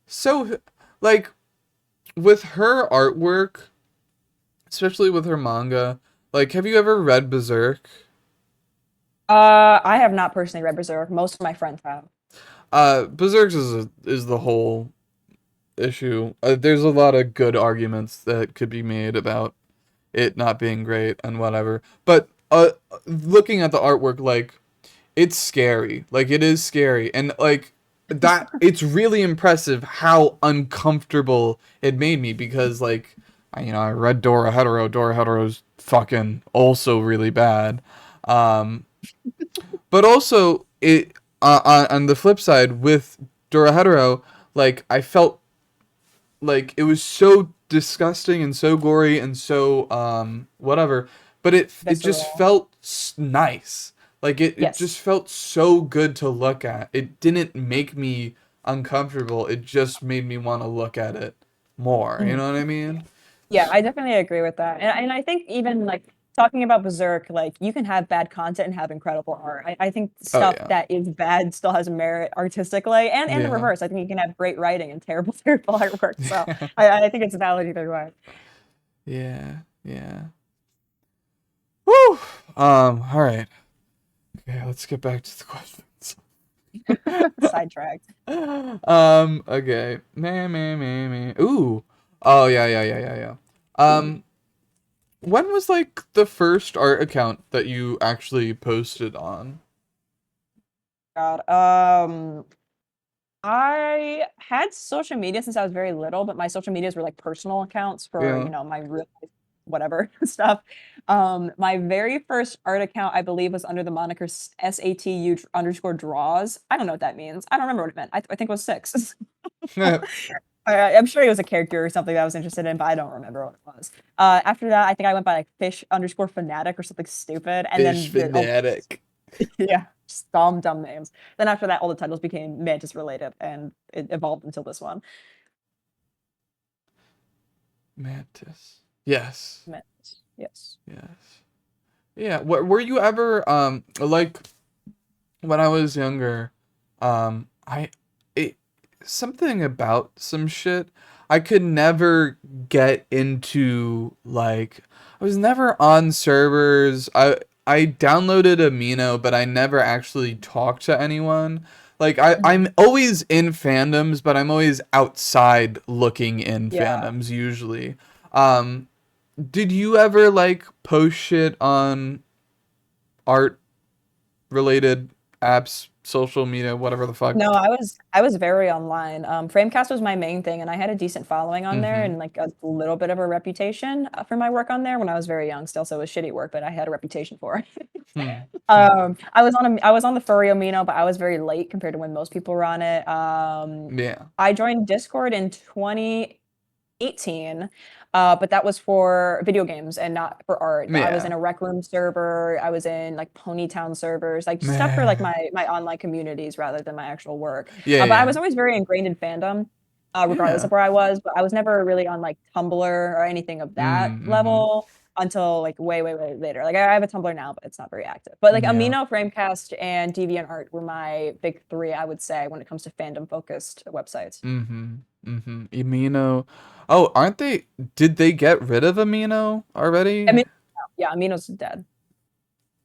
so like with her artwork, especially with her manga. Like, have you ever read Berserk? I have not personally read Berserk. Most of my friends have. Berserk is the whole issue. There's a lot of good arguments that could be made about it not being great and whatever. But looking at the artwork, like it's scary. Like it is scary, and like that, it's really impressive how uncomfortable it made me because like I read Dora Hetero. Dora Hetero's fucking also really bad. Um, but also it on the flip side with Dora Hetero, like I felt like it was so disgusting and so gory and so whatever, but it just Visceral. felt nice. Like it just Yes. felt so good to look at. It didn't make me uncomfortable. It just made me want to look at it more. You Mhm. know what I mean? Yeah, I definitely agree with that. And I think even like talking about Berserk, like you can have bad content and have incredible art. I think Oh stuff yeah. that is bad still has merit artistically and the Yeah. reverse. I think you can have great writing and terrible, terrible artwork. So I think it's valid either way. Yeah. Yeah. Woo. All right. Okay, let's get back to the questions. Sidetracked. Okay. Me. Ooh. Oh yeah, yeah, yeah, yeah, yeah. Um, when was like the first art account that you actually posted on? God. I had social media since I was very little, but my social medias were like personal accounts for, Yeah. my real life, whatever stuff. My very first art account, I believe, was under the moniker SATU underscore draws. I don't know what that means. I don't remember what it meant. I think it was six. I'm sure it was a character or something that I was interested in, but I don't remember what it was. After that, I think I went by like fish underscore fanatic or something stupid. And Fish then fanatic. Yeah, just dumb names. Then after that, all the titles became Mantis related, and it evolved until this one. Mantis. Yes. Mantis. Yes. Yes. Yeah. Were you ever like when I was younger, I it something about some shit. I could never get into like I was never on servers. I downloaded Amino, but I never actually talked to anyone. Like Mhm. I'm always in fandoms, but I'm always outside looking in Yeah. fandoms usually. Um, did you ever like post shit on art related apps, social media, whatever the fuck? No, I was very online. Framecast was my main thing, and I had a decent following on there Mm-hmm. and like a little bit of a reputation for my work on there when I was very young. Still, so it was shitty work, but I had a reputation for it. Hmm. Hmm. I was on the furry amino, but I was very late compared to when most people were on it. Yeah. I joined Discord in 2018, but that was for video games and not for art. I was Yeah. in a Rec Room server. I was in like Ponytown servers, like stuff for like Meh. my online communities rather than my actual work. Yeah, But I yeah. was always very ingrained in fandom, regardless Yeah. of where I was. But I was never really on like Tumblr or anything of that Mm-hmm. level until like way later. Like I have a Tumblr now, but it's not very active. But like Yeah. Amino, Framecast, and DeviantArt were my big three, I would say, when it comes to fandom focused websites. Mm-hmm. Mm-hmm. Amino. Oh, aren't they did they get rid of Amino I already? mean, yeah, Amino's dead.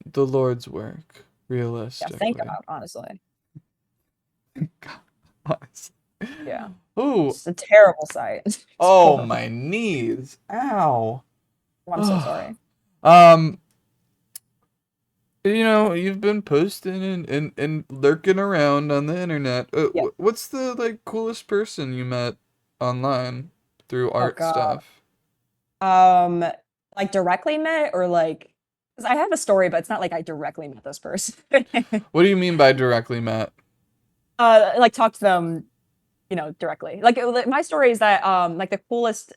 The Lord's work, Yeah, thank realistically. God, honestly. God. Yeah. Oh, It's a terrible site. It's oh horrible. my knees. Ow. Oh, I'm so sorry. um you've been posting and lurking around on the internet. Yeah. What's the like coolest person you met online through Oh art God. stuff? Um, like directly met or like, because I have a story, but it's not like I directly met this person. What do you mean by directly met? Like talk to them, directly. Like my story is that like the coolest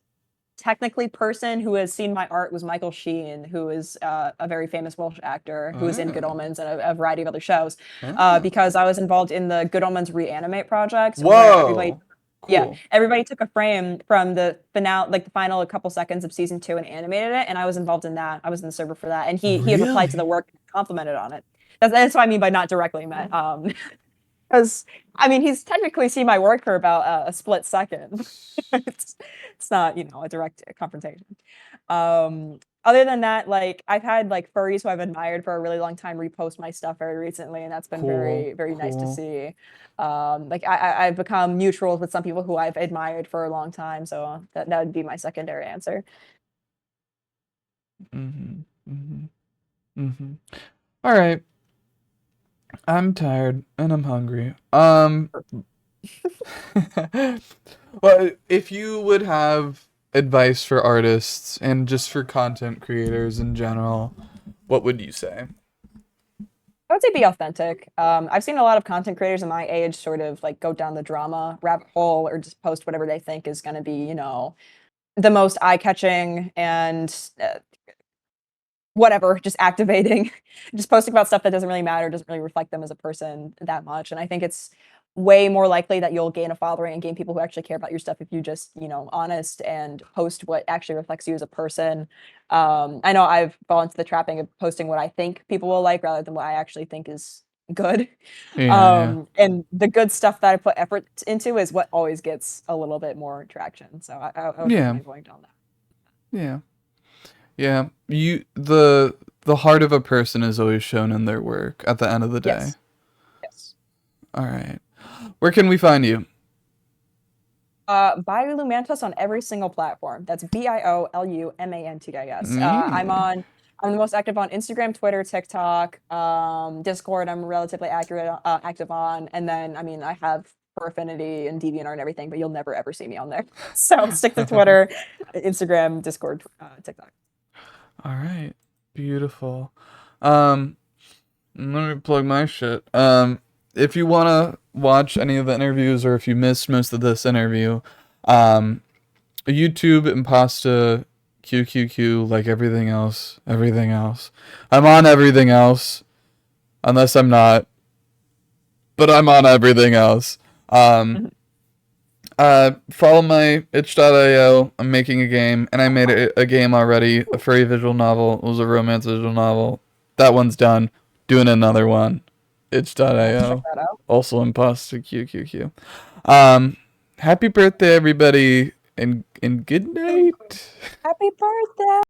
technically person who has seen my art was Michael Sheen, who is a very famous Welsh actor who was in Good Oh. Omens and a variety of other shows. Oh. Because I was involved in the Good Omens Reanimate project, where Whoa. yeah, Cool. everybody took a frame from the finale, like the final couple seconds of season 2, and animated it, and I was involved in that. I was in the server for that, and he had replied to the Really? work, and complimented on it. That's what I mean by not directly met. Because I mean, he's technically seen my work for about a split second. it's, it's not, a direct confrontation. Other than that, like I've had like furries who I've admired for a really long time repost my stuff very recently, and that's been Cool. very nice to Cool. see. Like I've become neutrals with some people who I've admired for a long time, so that would be my secondary answer. Mm-hmm. Mm-hmm. Mm-hmm. All right. I'm tired and I'm hungry. Well, if you would have advice for artists and just for content creators in general, what would you say? I would say be authentic. I've seen a lot of content creators in my age sort of like go down the drama rabbit hole or just post whatever they think is going to be, the most eye-catching and whatever, just activating, just posting about stuff that doesn't really matter, doesn't really reflect them as a person that much. And I think it's way more likely that you'll gain a following and gain people who actually care about your stuff if you just, honest and post what actually reflects you as a person. I know I've fallen into the trapping of posting what I think people will like rather than what I actually think is good. Yeah, yeah. And the good stuff that I put effort into is what always gets a little bit more traction. So I would Yeah. recommend going down that. Yeah. Yeah. The heart of a person is always shown in their work at the end of the day. Yes. Yes. All right. Where can we find you? Biolumantis on every single platform. That's Biolumantis. Mm. I'm the most active on Instagram, Twitter, TikTok, Discord. I'm relatively active on, and then I mean I have for Affinity and DeviantArt and everything, but you'll never ever see me on there. So stick to Twitter, Instagram, Discord, TikTok. All right. Beautiful. Um, Let me plug my shit. If you wanna watch any of the interviews or if you missed most of this interview, um, YouTube Impasta QQQ like everything else. Everything else. I'm on everything else. unless I'm not, but I'm on everything else. Um, Mhm. Follow my itch.io. I'm making a game, and I made a game already. A furry visual novel. It was a romance visual novel. That one's done. Doing another one. I'll have to check Itch.io. that out. Also imposter. QQQ. Um, Happy birthday, everybody, and good night. Happy birthday!